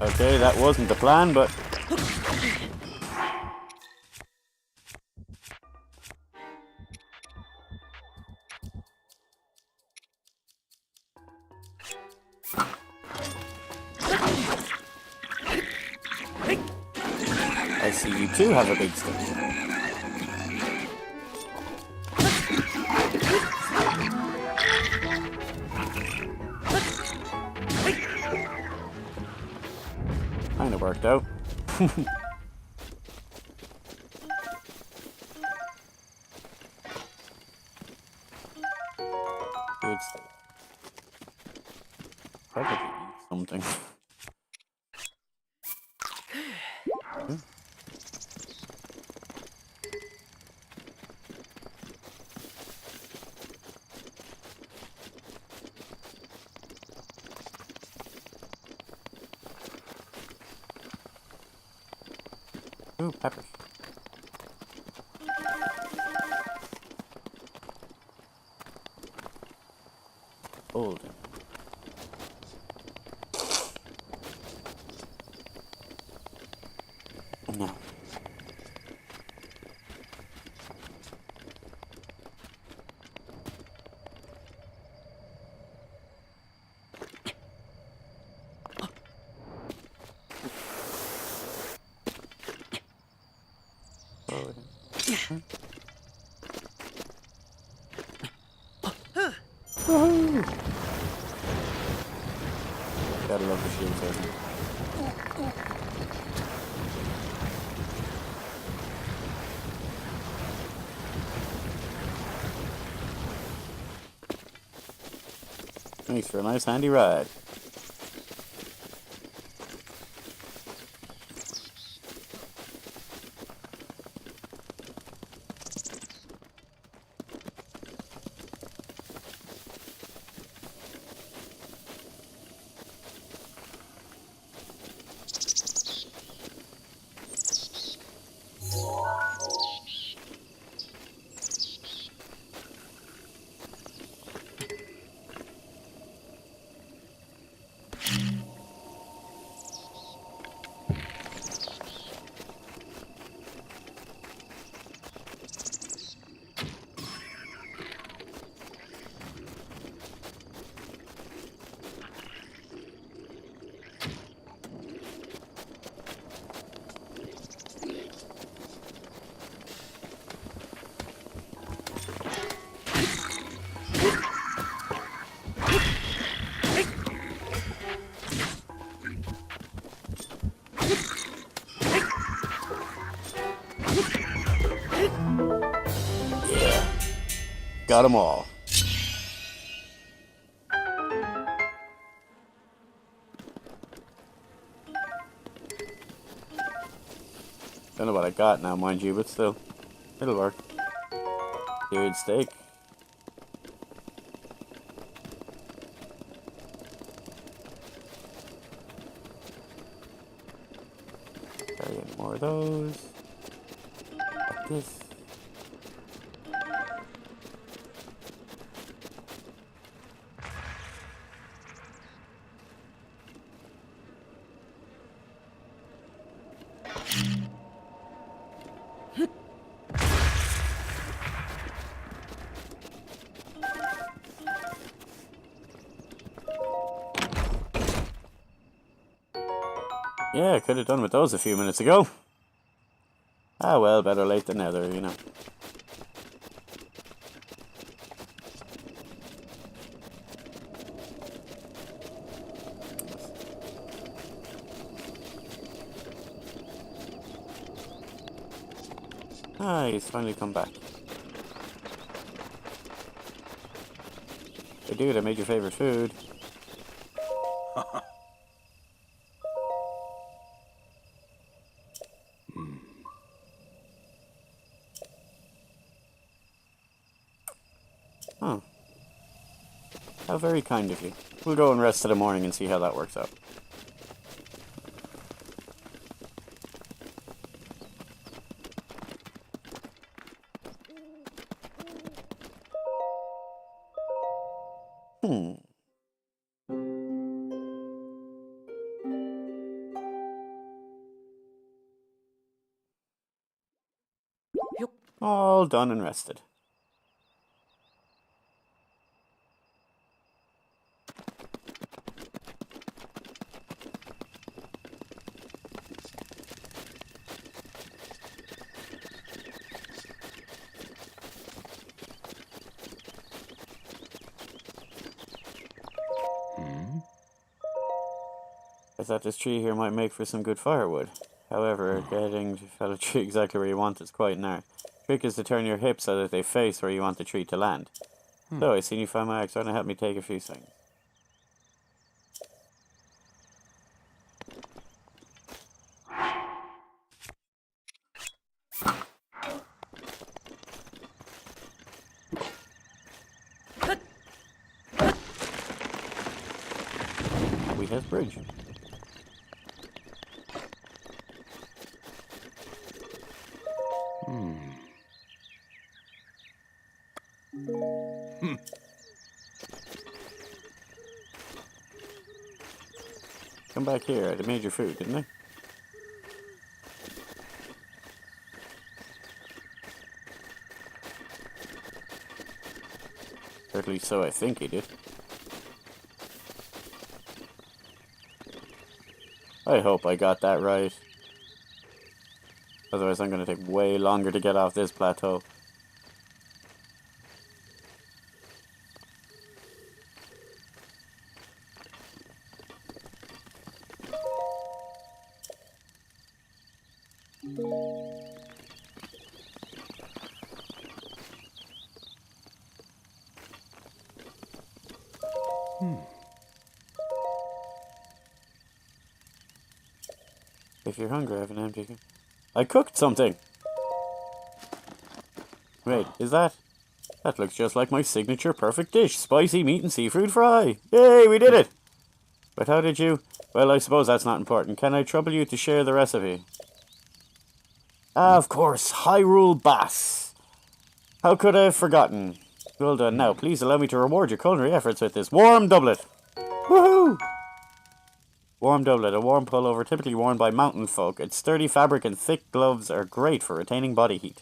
Okay, that wasn't the plan, but... I see you too have a big stick. Kinda worked out. Good stuff. Probably eat something. Ooh, peppers. Golden. No. Woohoo! Gotta love the shield setting. Thanks for a nice handy ride. Got them all. Don't know what I got now, mind you, but still. It'll work. Seared steak. Carry in more of those. Like this. Yeah, I could have done with those a few minutes ago. Ah well, better late than never, you know. Ah, he's finally come back. Hey dude, I made your favorite food. Oh. How very kind of you. We'll go and rest till the morning and see how that works out. All done and rested. I thought this tree here might make for some good firewood. However, getting to fell a tree exactly where you want is quite an art. Trick is to turn your hips so that they face where you want the tree to land. So, I seen you find my axe. Trying to help me take a few things. We have bridge. Come back here. I made your food, didn't I? Or at least so I think he did. I hope I got that right. Otherwise I'm going to take way longer to get off this plateau. If you're hungry, I have an empty... I cooked something! Wait, is that... That looks just like my signature perfect dish. Spicy meat and seafood fry. Yay, we did it! But how did you... Well, I suppose that's not important. Can I trouble you to share the recipe? Ah, of course. Hyrule Bass. How could I have forgotten? Well done. Now, please allow me to reward your culinary efforts with this warm doublet. Woohoo! Warm doublet, a warm pullover typically worn by mountain folk. Its sturdy fabric and thick gloves are great for retaining body heat.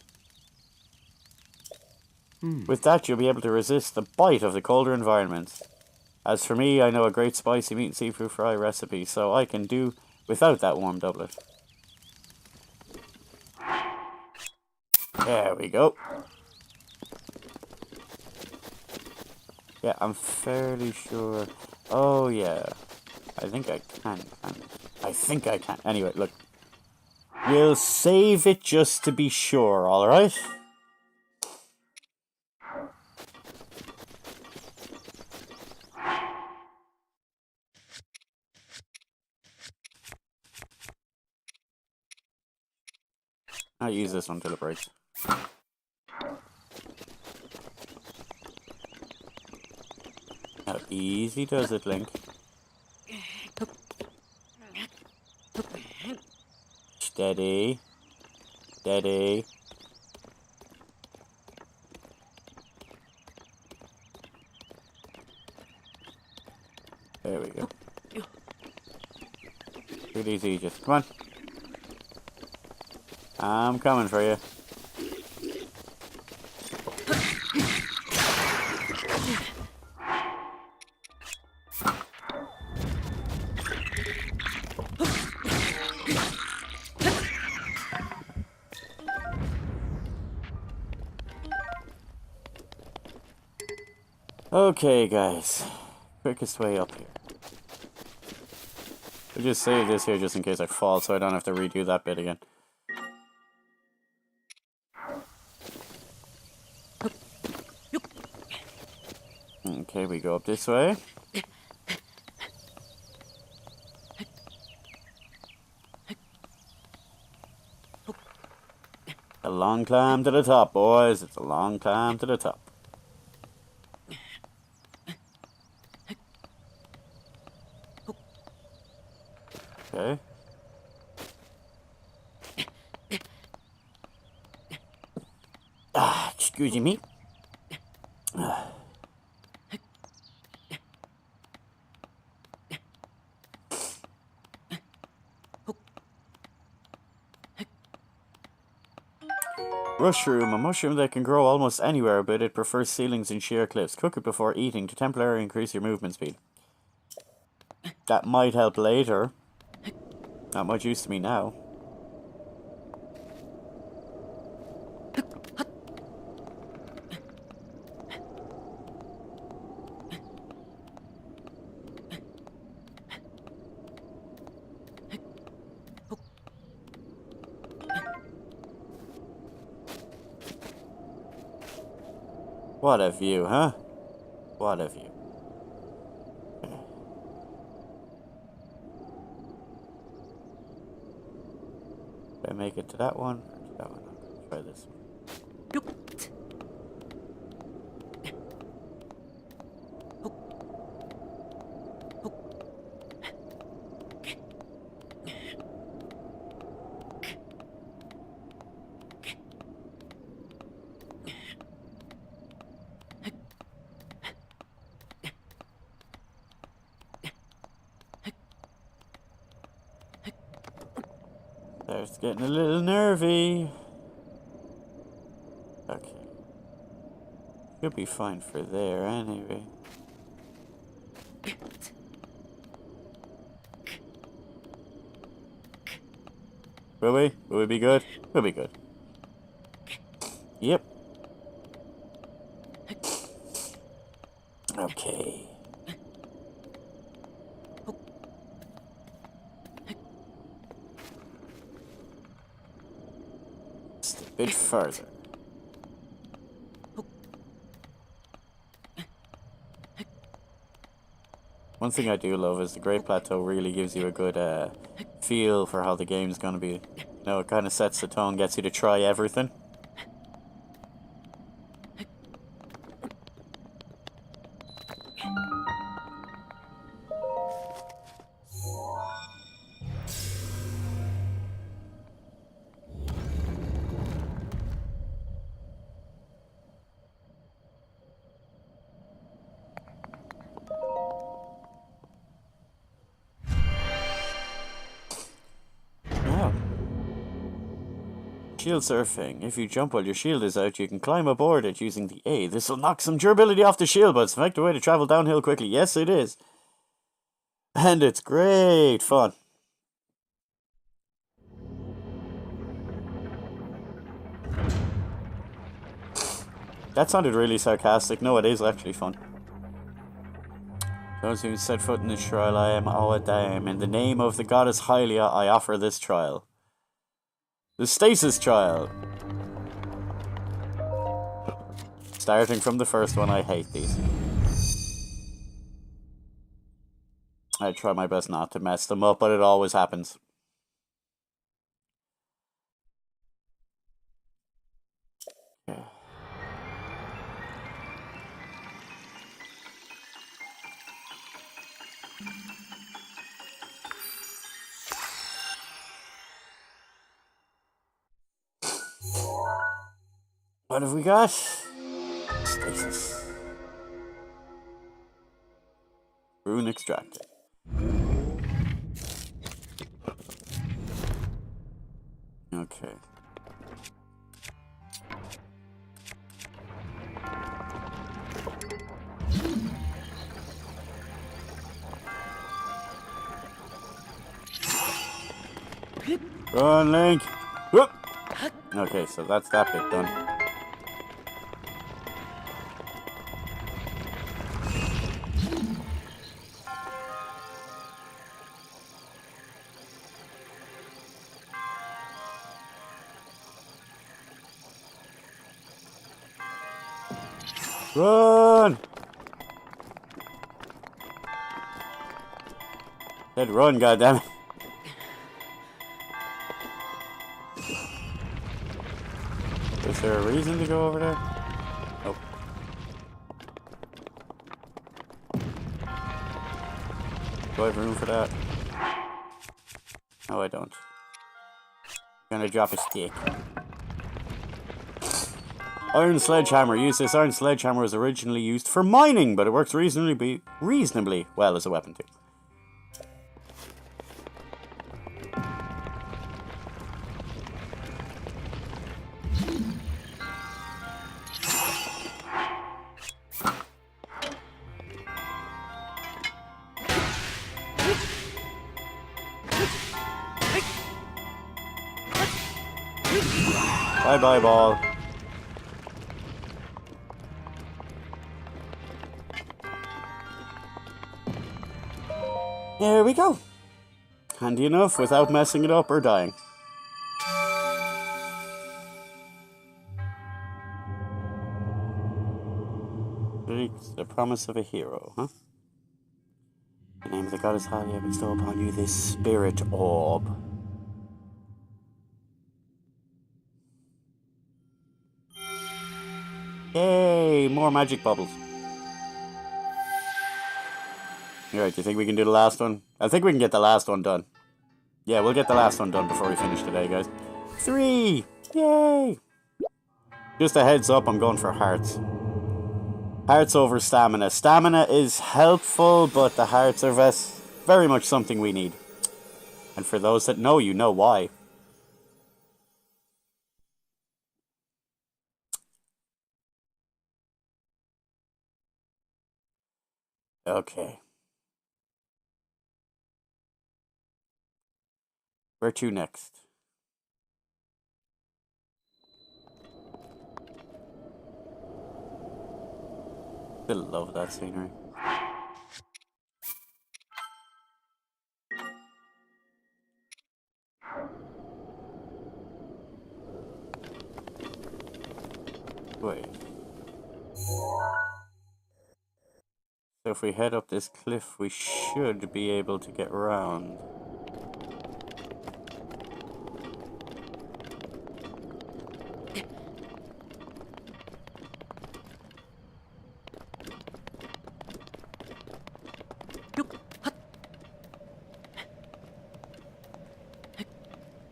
With that, you'll be able to resist the bite of the colder environments. As for me, I know a great spicy meat and seafood fry recipe, so I can do without that warm doublet. There we go. Yeah, I'm fairly sure. Oh, yeah. I think I can. I think I can. Anyway, look. We'll save it just to be sure, alright? I'll use this one till it breaks. How easy does it, Link? Steady. Steady. There we go. Take it easy, just come on. I'm coming for you. Okay, guys. Quickest way up here. I'll just save this here just in case I fall so I don't have to redo that bit again. Okay, we go up this way. A long climb to the top, boys. It's a long climb to the top. Okay. Excuse me. Mushroom, a mushroom that can grow almost anywhere, but it prefers ceilings and sheer cliffs. Cook it before eating to temporarily increase your movement speed. That might help later. Not much use to me now. What a view, huh? What a view. Did I make it to that one? Or to that one? I'm gonna try this one. It's getting a little nervy. Okay. Should be fine for there anyway. Will we? Will we be good? We'll be good. Yep. Okay. Just a bit further. One thing I do love is the Great Plateau really gives you a good feel for how the game's gonna be. You know, it kind of sets the tone, gets you to try everything. Shield surfing. If you jump while your shield is out, you can climb aboard it using the A. This will knock some durability off the shield, but it's an effective way to travel downhill quickly. Yes, it is. And it's great fun. That sounded really sarcastic. No, it is actually fun. Those who set foot in this trial, I am Awadam. In the name of the goddess Hylia, I offer this trial. The stasis trial. Starting from the first one, I hate these. I try my best not to mess them up, but it always happens. What have we got? Stasis. Rune extracted. Okay. Run, Link! Whoop! Okay, so that's that bit done. Run! Said run, goddammit. Is there a reason to go over there? Nope. Do I have room for that? No, I don't. I'm gonna drop a stick. Iron sledgehammer. Use this iron sledgehammer was originally used for mining, but it works reasonably well as a weapon too. Bye bye, ball. There we go. Handy enough without messing it up or dying. It's the promise of a hero, huh? In the name of the goddess Halia, I bestow upon you this spirit orb. Yay! More magic bubbles. Alright, do you think we can do the last one? I think we can get the last one done. Yeah, we'll get the last one done before we finish today, guys. 3! Yay! Just a heads up, I'm going for hearts. Hearts over stamina. Stamina is helpful, but the hearts are very much something we need. And for those that know, you know why. Okay. Where to next? Still love that scenery. Wait. So if we head up this cliff, we should be able to get around.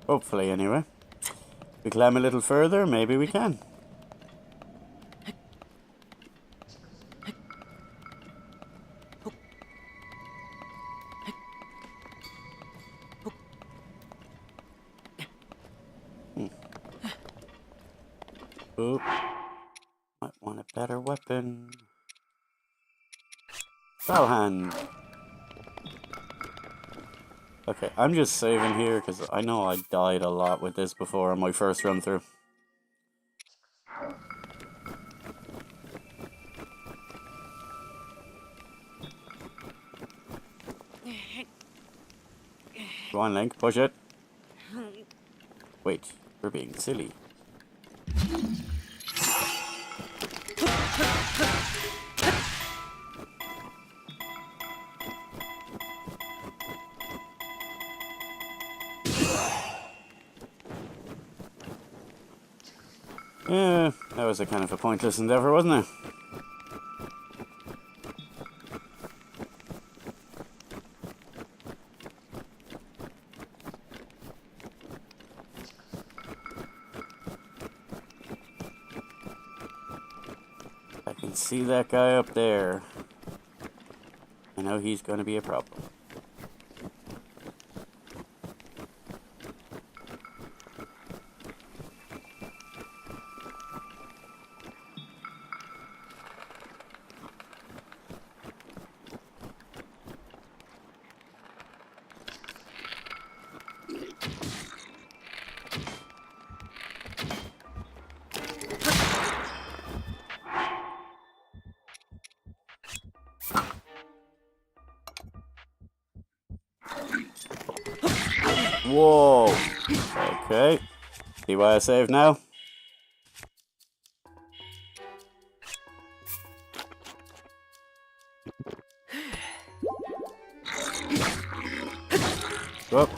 Hopefully, anyway. We climb a little further, maybe we can. Oop. Might want a better weapon. Bow hand. Okay, I'm just saving here because I know I died a lot with this before on my first run through. Go on, Link, push it. Wait, we're being silly. Yeah, that was a kind of a pointless endeavor, wasn't it? can see that guy up there. I know he's going to be a problem. Whoa. Okay. See why I saved now? Whoop.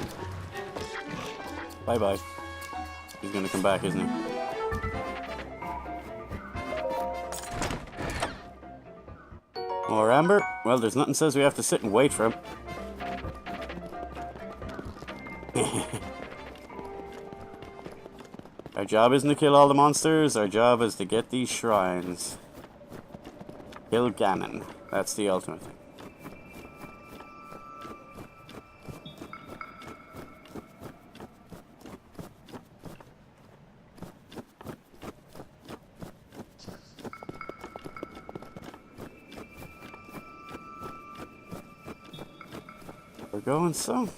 Bye-bye. He's gonna come back, isn't he? More amber? Well, there's nothing says we have to sit and wait for him. Our job isn't to kill all the monsters, our job is to get these shrines. Kill Ganon. That's the ultimate thing. We're going so.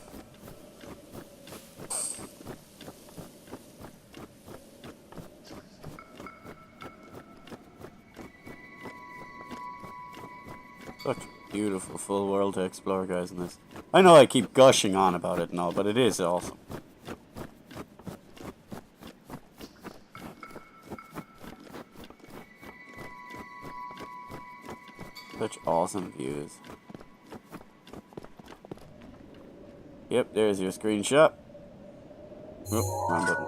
Such a beautiful full world to explore, guys, in this. I know I keep gushing on about it and all, but it is awesome. Such awesome views. Yep, there's your screenshot. Oh, wrong button.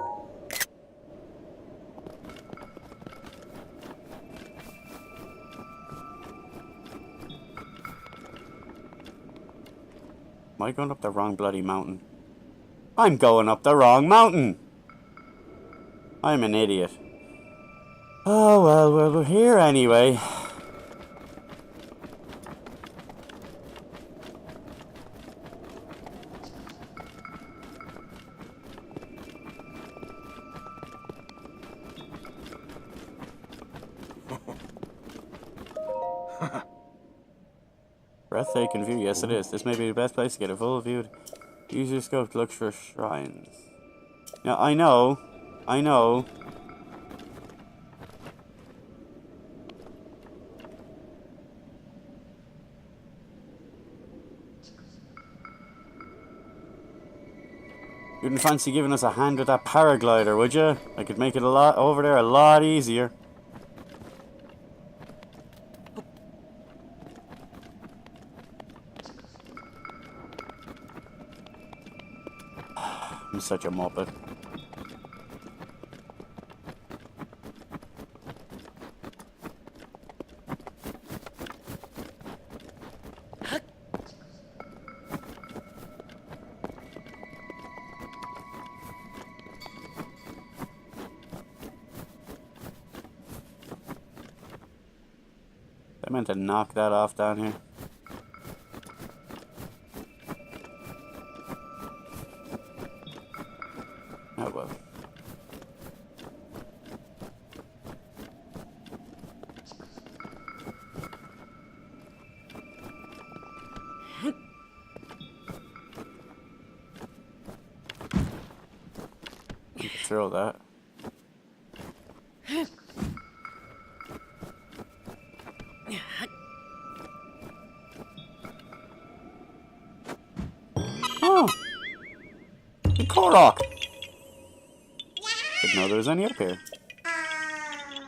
Am I going up the wrong bloody mountain? I'm going up the wrong mountain! I'm an idiot. Oh, well, we're here anyway. Breathtaking view, yes it is. This may be the best place to get a full view. Use your scope to look for shrines. Now, I know. You wouldn't fancy giving us a hand with that paraglider, would you? I could make it a lot over there a lot easier. I'm such a muppet. I meant to knock that off down here. Oh well. You can throw that. Oh! The Korok! Didn't know there was any up here.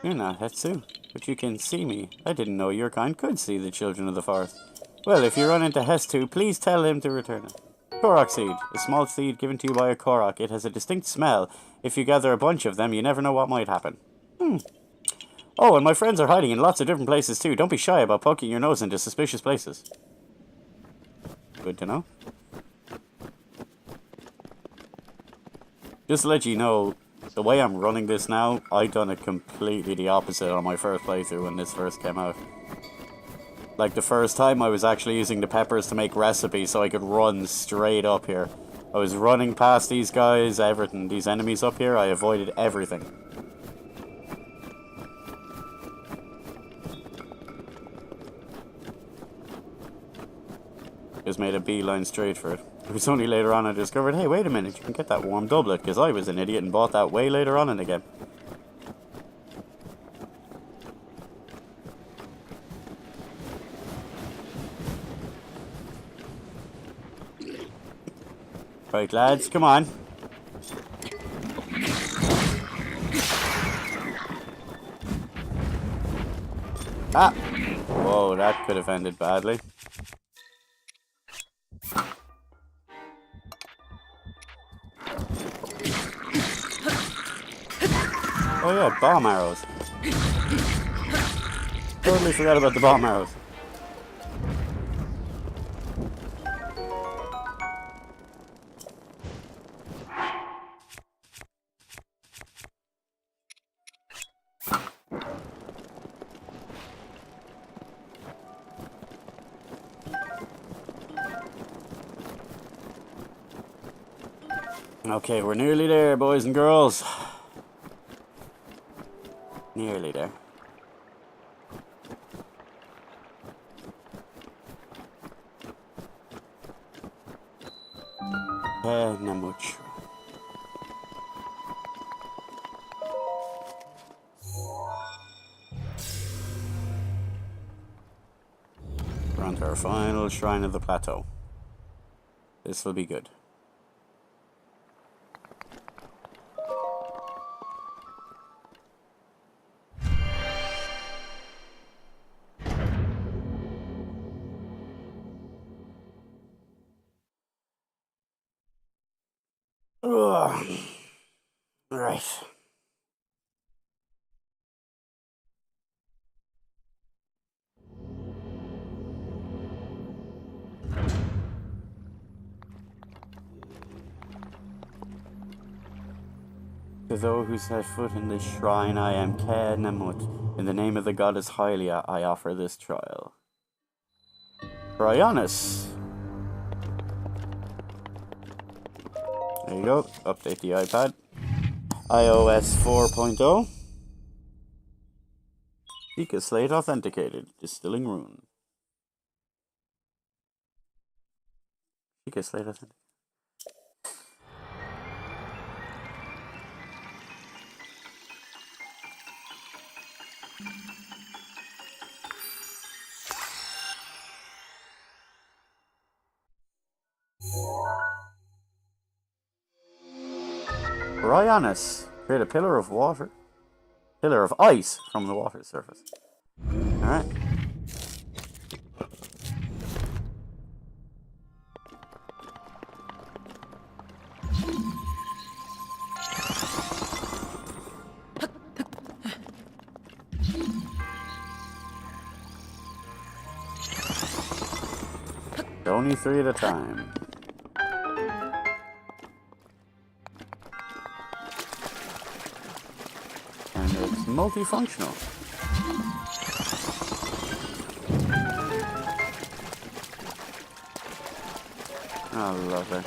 You're not Hetsu, but you can see me. I didn't know your kind could see the children of the forest. Well, if you run into Hetsu, please tell him to return it. Korok seed. A small seed given to you by a Korok. It has a distinct smell. If you gather a bunch of them, you never know what might happen. Oh, and my friends are hiding in lots of different places too. Don't be shy about poking your nose into suspicious places. Good to know. Just to let you know, the way I'm running this now, I done it completely the opposite on my first playthrough when this first came out. Like, the first time I was actually using the peppers to make recipes so I could run straight up here. I was running past these guys, everything, these enemies up here, I avoided everything. Just made a beeline straight for it. It was only later on I discovered, hey, wait a minute, you can get that warm doublet, because I was an idiot and bought that way later on in the game. Right, lads, come on. Ah! Whoa, that could have ended badly. Oh yeah, bomb arrows. Totally forgot about the bomb arrows. Okay, we're nearly there, boys and girls. Nearly there. Not much. We're on to our final shrine of the plateau. This will be good. Ugh. Right. To those who set foot in this shrine, I am Ke Namut. In the name of the goddess Hylia, I offer this trial. Bryanus. There you go. Update the iPad. iOS 4.0. Sheikah Slate authenticated. Distilling rune. Sheikah Slate authenticated. Bryanus. Create a pillar of water. Pillar of ice from the water surface. Alright. Only 3 at a time. And it's multifunctional. Oh, lovely.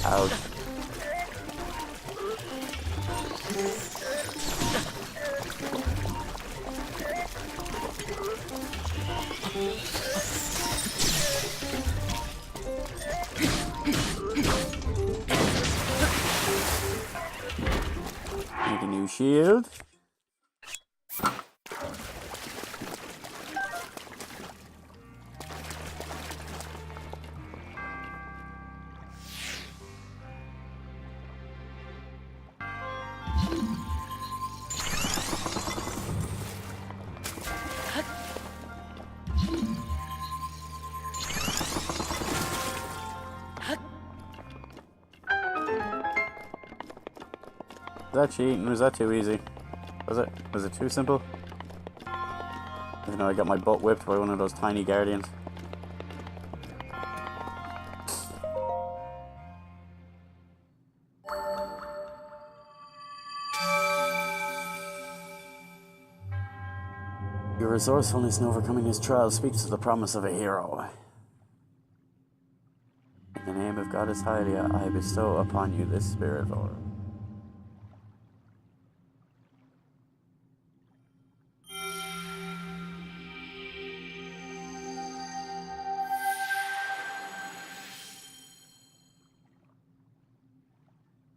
Ouch. Need a new shield. Was that cheating? Was that too easy? Was it? Was it too simple? Even though I got my butt whipped by one of those tiny guardians. resourcefulness in overcoming his trials speaks to the promise of a hero. In the name of Goddess Hylia, I bestow upon you this spirit orb.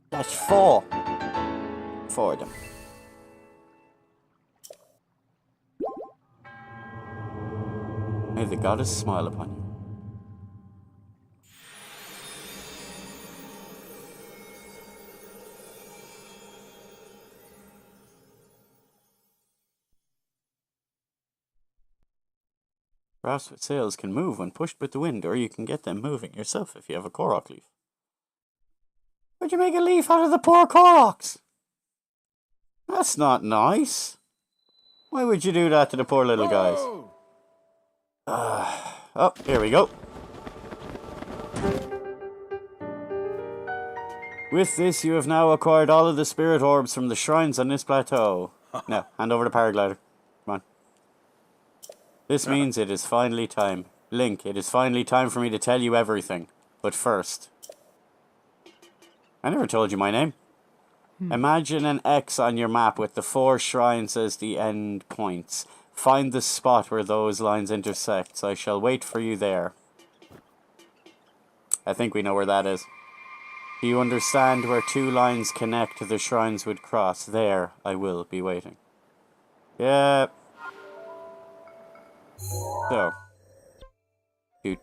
That's 4. 4 of them. May the goddess smile upon you. Rafts with sails can move when pushed with the wind, or you can get them moving yourself if you have a Korok leaf. Where'd you make a leaf out of the poor Koroks? That's not nice. Why would you do that to the poor little guys? Oh, here we go. With this, you have now acquired all of the spirit orbs from the shrines on this plateau. Now, hand over the paraglider. Come on. This means it is finally time. Link, it is finally time for me to tell you everything. But first... I never told you my name. Imagine an X on your map with the 4 shrines as the end points. Find the spot where those lines intersect. I shall wait for you there. I think we know where that is. Do you understand where 2 lines connect the shrines would cross? There, I will be waiting. Yeah. So. To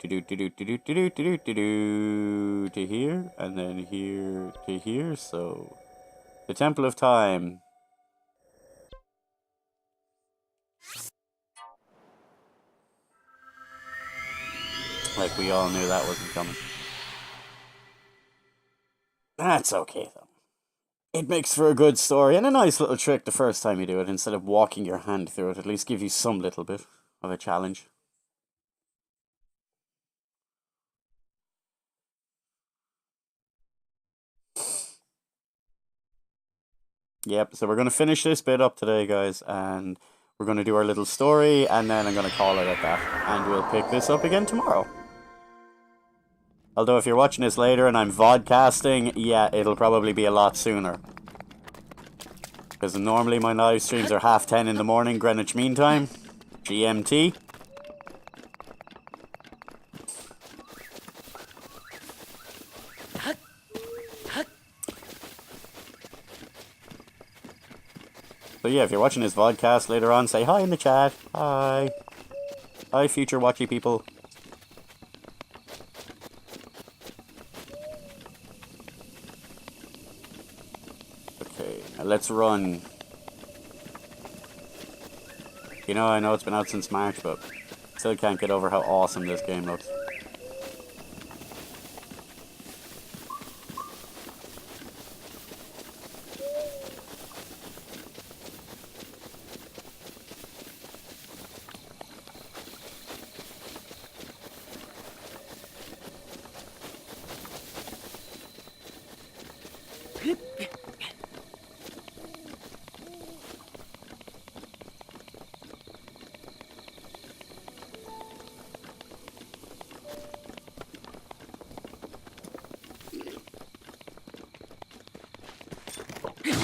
here, and then here to here, so... The Temple of Time. Like we all knew that wasn't coming. That's okay, though. It makes for a good story, and a nice little trick the first time you do it, instead of walking your hand through it. At least give you some little bit of a challenge. Yep, so we're going to finish this bit up today, guys, and we're going to do our little story, and then I'm going to call it at that, and we'll pick this up again tomorrow. Although if you're watching this later and I'm vodcasting, yeah, it'll probably be a lot sooner. Because normally my live streams are 10:30 in the morning, Greenwich Mean Time, GMT. So yeah, if you're watching this vodcast later on, say hi in the chat. Hi. Hi, future watchy people. Okay, now let's run. You know, I know it's been out since March, but still can't get over how awesome this game looks.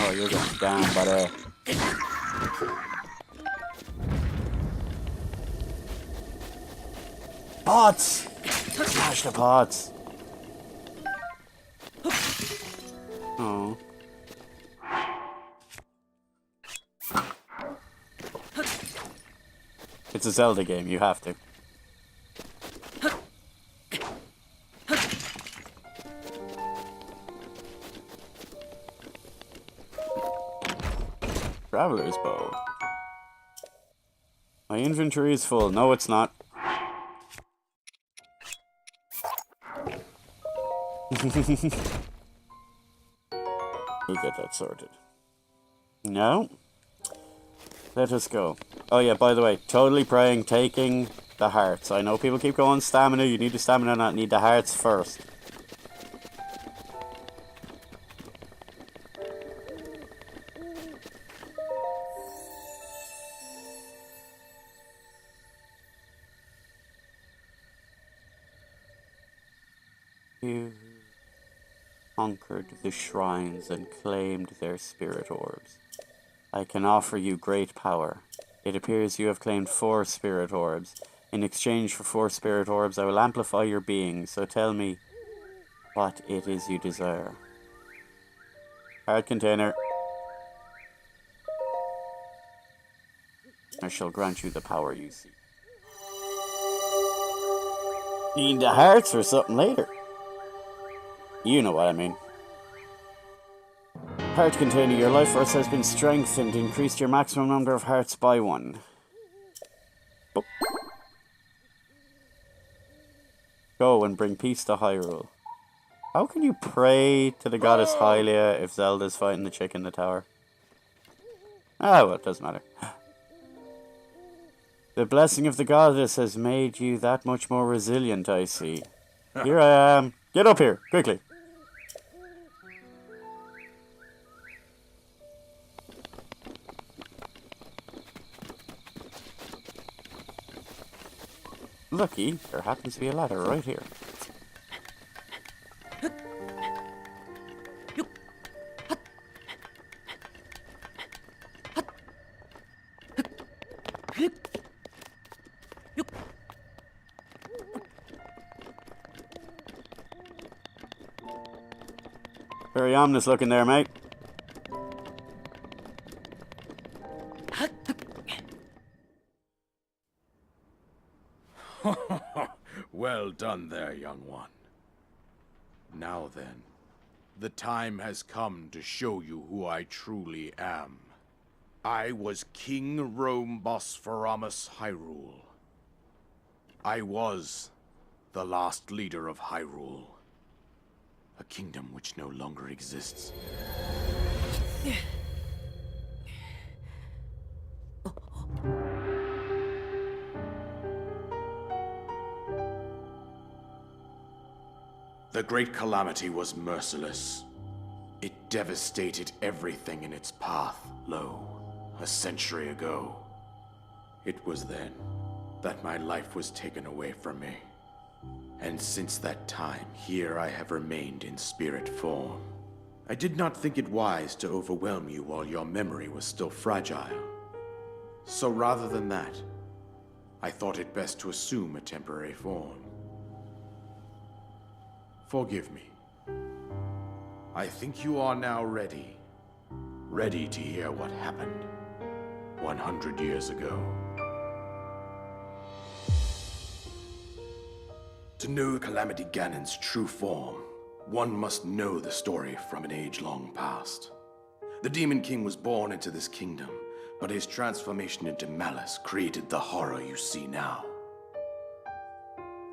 Oh, you're going down, buddy. Pots! Smash the pots! Oh. It's a Zelda game, you have to. Traveler's bow. My inventory is full. No, it's not. We'll get that sorted. No. Let us go. Oh yeah, by the way, totally praying, taking the hearts. I know people keep going stamina. You need the stamina, not need the hearts first. You conquered the shrines and claimed their spirit orbs. I can offer you great power. It appears you have claimed 4 spirit orbs. In exchange for 4 spirit orbs, I will amplify your being, so tell me what it is you desire. Heart container. I shall grant you the power you seek. Need the hearts or something later? You know what I mean. Heart container, your life force has been strengthened. Increased your maximum number of hearts by 1. Boop. Go and bring peace to Hyrule. How can you pray to the goddess Hylia if Zelda's fighting the chick in the tower? Ah, well, it doesn't matter. The blessing of the goddess has made you that much more resilient, I see. Here I am. Get up here, quickly. Lucky, there happens to be a ladder right here. Very ominous looking there, mate. Well done there, young one. Now then, the time has come to show you who I truly am. I was King Rome Bosphoramos Hyrule. I was the last leader of Hyrule. A kingdom which no longer exists. The Great Calamity was merciless. It devastated everything in its path, a century ago. It was then that my life was taken away from me. And since that time, here I have remained in spirit form. I did not think it wise to overwhelm you while your memory was still fragile. So rather than that, I thought it best to assume a temporary form. Forgive me. I think you are now ready. Ready to hear what happened 100 years ago. To know Calamity Ganon's true form, one must know the story from an age long past. The Demon King was born into this kingdom, but his transformation into malice created the horror you see now.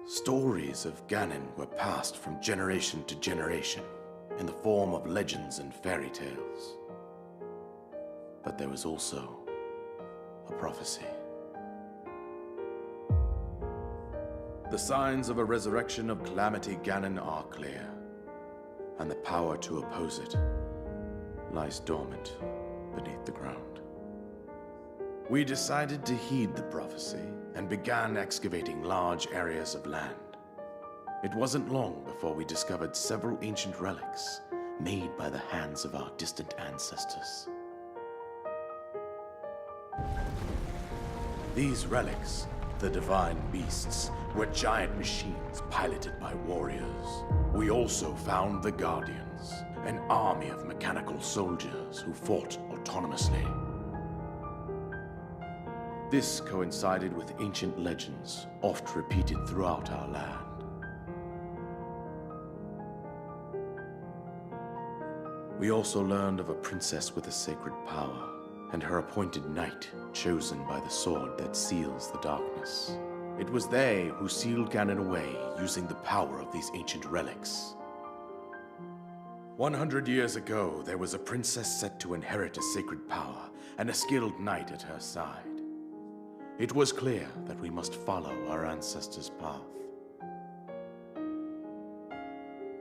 Stories of Ganon were passed from generation to generation in the form of legends and fairy tales. But there was also a prophecy. The signs of a resurrection of Calamity Ganon are clear, and the power to oppose it lies dormant beneath the ground. We decided to heed the prophecy and began excavating large areas of land. It wasn't long before we discovered several ancient relics made by the hands of our distant ancestors. These relics, the divine beasts, were giant machines piloted by warriors. We also found the Guardians, an army of mechanical soldiers who fought autonomously. This coincided with ancient legends, oft repeated throughout our land. We also learned of a princess with a sacred power, and her appointed knight, chosen by the sword that seals the darkness. It was they who sealed Ganon away using the power of these ancient relics. 100 years ago, there was a princess set to inherit a sacred power and a skilled knight at her side. It was clear that we must follow our ancestors' path.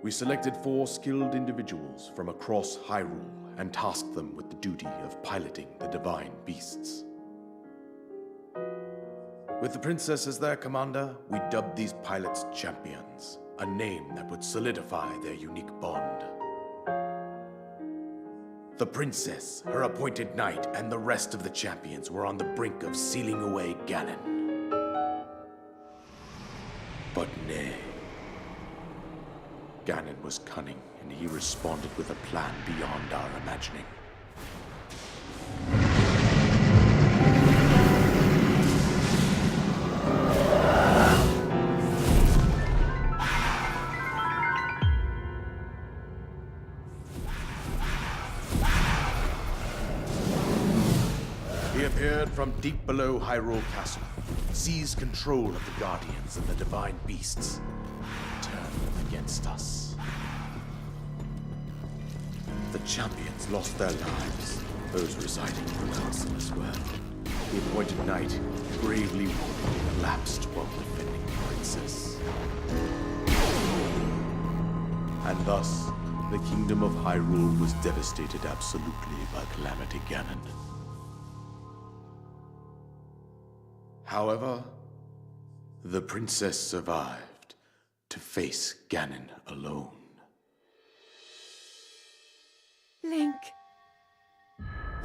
We selected 4 skilled individuals from across Hyrule and tasked them with the duty of piloting the divine beasts. With the princess as their commander, we dubbed these pilots champions, a name that would solidify their unique bond. The princess, her appointed knight, and the rest of the champions were on the brink of sealing away Ganon. But nay. Ganon was cunning, and he responded with a plan beyond our imagining. He appeared from deep below Hyrule Castle, seized control of the Guardians and the Divine Beasts, turned them against us. The champions lost their lives, those residing in the castle as well. The appointed knight, bravely wounded, collapsed while defending the princess. And thus, the kingdom of Hyrule was devastated absolutely by Calamity Ganon. However, the princess survived to face Ganon alone. Link,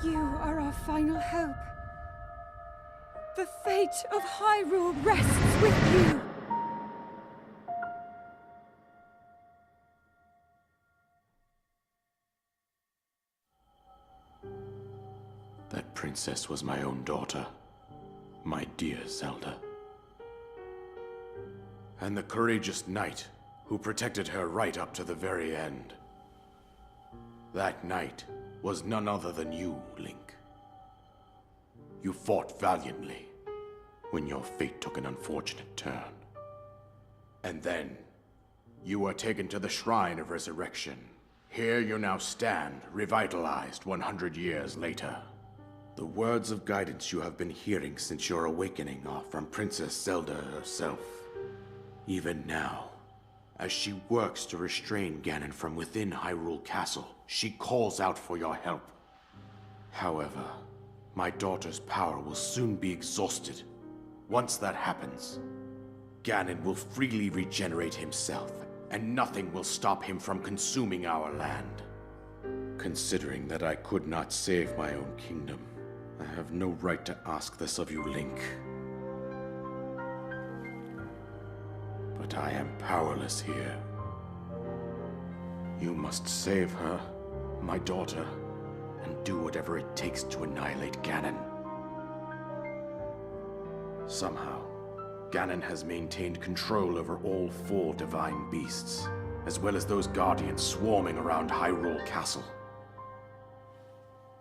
you are our final hope. The fate of Hyrule rests with you. That princess was my own daughter, my dear Zelda. And the courageous knight who protected her right up to the very end. That knight was none other than you, Link. You fought valiantly when your fate took an unfortunate turn. And then, you were taken to the Shrine of Resurrection. Here you now stand, revitalized 100 years later. The words of guidance you have been hearing since your awakening are from Princess Zelda herself. Even now, as she works to restrain Ganon from within Hyrule Castle, she calls out for your help. However, my daughter's power will soon be exhausted. Once that happens, Ganon will freely regenerate himself, and nothing will stop him from consuming our land. Considering that I could not save my own kingdom, I have no right to ask this of you, Link. But I am powerless here. You must save her, my daughter, and do whatever it takes to annihilate Ganon. Somehow, Ganon has maintained control over all 4 divine beasts, as well as those guardians swarming around Hyrule Castle.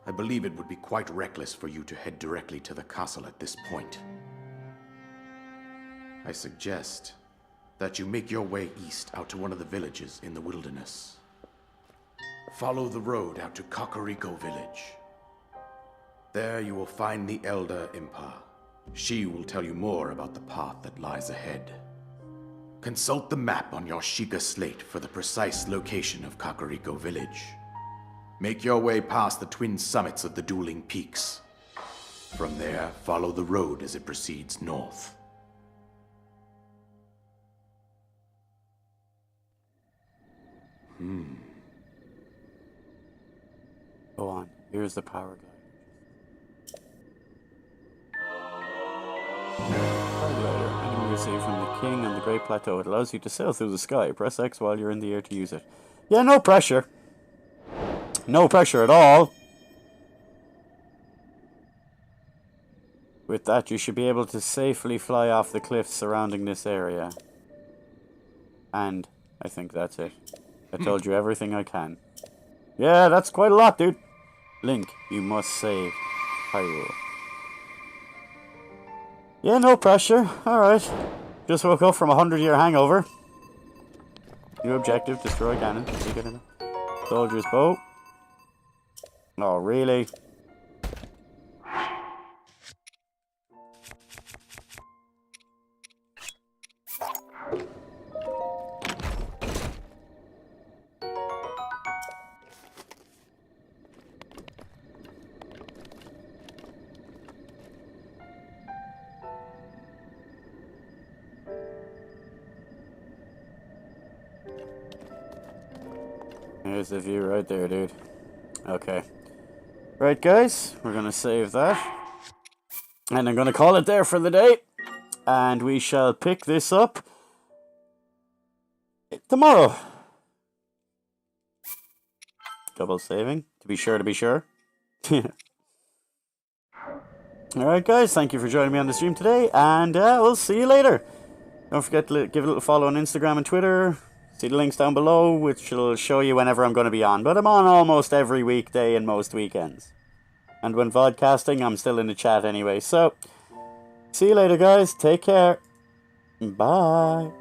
I believe it would be quite reckless for you to head directly to the castle at this point. I suggest that you make your way east out to one of the villages in the wilderness. Follow the road out to Kakariko Village. There you will find the Elder Impa. She will tell you more about the path that lies ahead. Consult the map on your Sheikah slate for the precise location of Kakariko Village. Make your way past the twin summits of the dueling peaks. From there, follow the road as it proceeds north. Go on. Here's the power guide. Paraglider. Enemy received from the king on the Great Plateau. It allows you to sail through the sky. Press X while you're in the air to use it. Yeah, no pressure. No pressure at all. With that, you should be able to safely fly off the cliffs surrounding this area. And I think that's it. I told you everything I can. Yeah, that's quite a lot, dude. Link, you must save Hyrule. Yeah, no pressure. Alright. Just woke up from a 100-year hangover. New objective, destroy Ganon. Soldier's boat. Oh, really? There's the view right there, dude. Okay. Right, guys, we're going to save that. And I'm going to call it there for the day. And we shall pick this up tomorrow. Double saving, to be sure, to be sure. Alright, guys, thank you for joining me on the stream today. And we'll see you later. Don't forget to give a little follow on Instagram and Twitter. See the links down below, which will show you whenever I'm going to be on. But I'm on almost every weekday and most weekends. And when vodcasting, I'm still in the chat anyway. So, see you later, guys. Take care. Bye.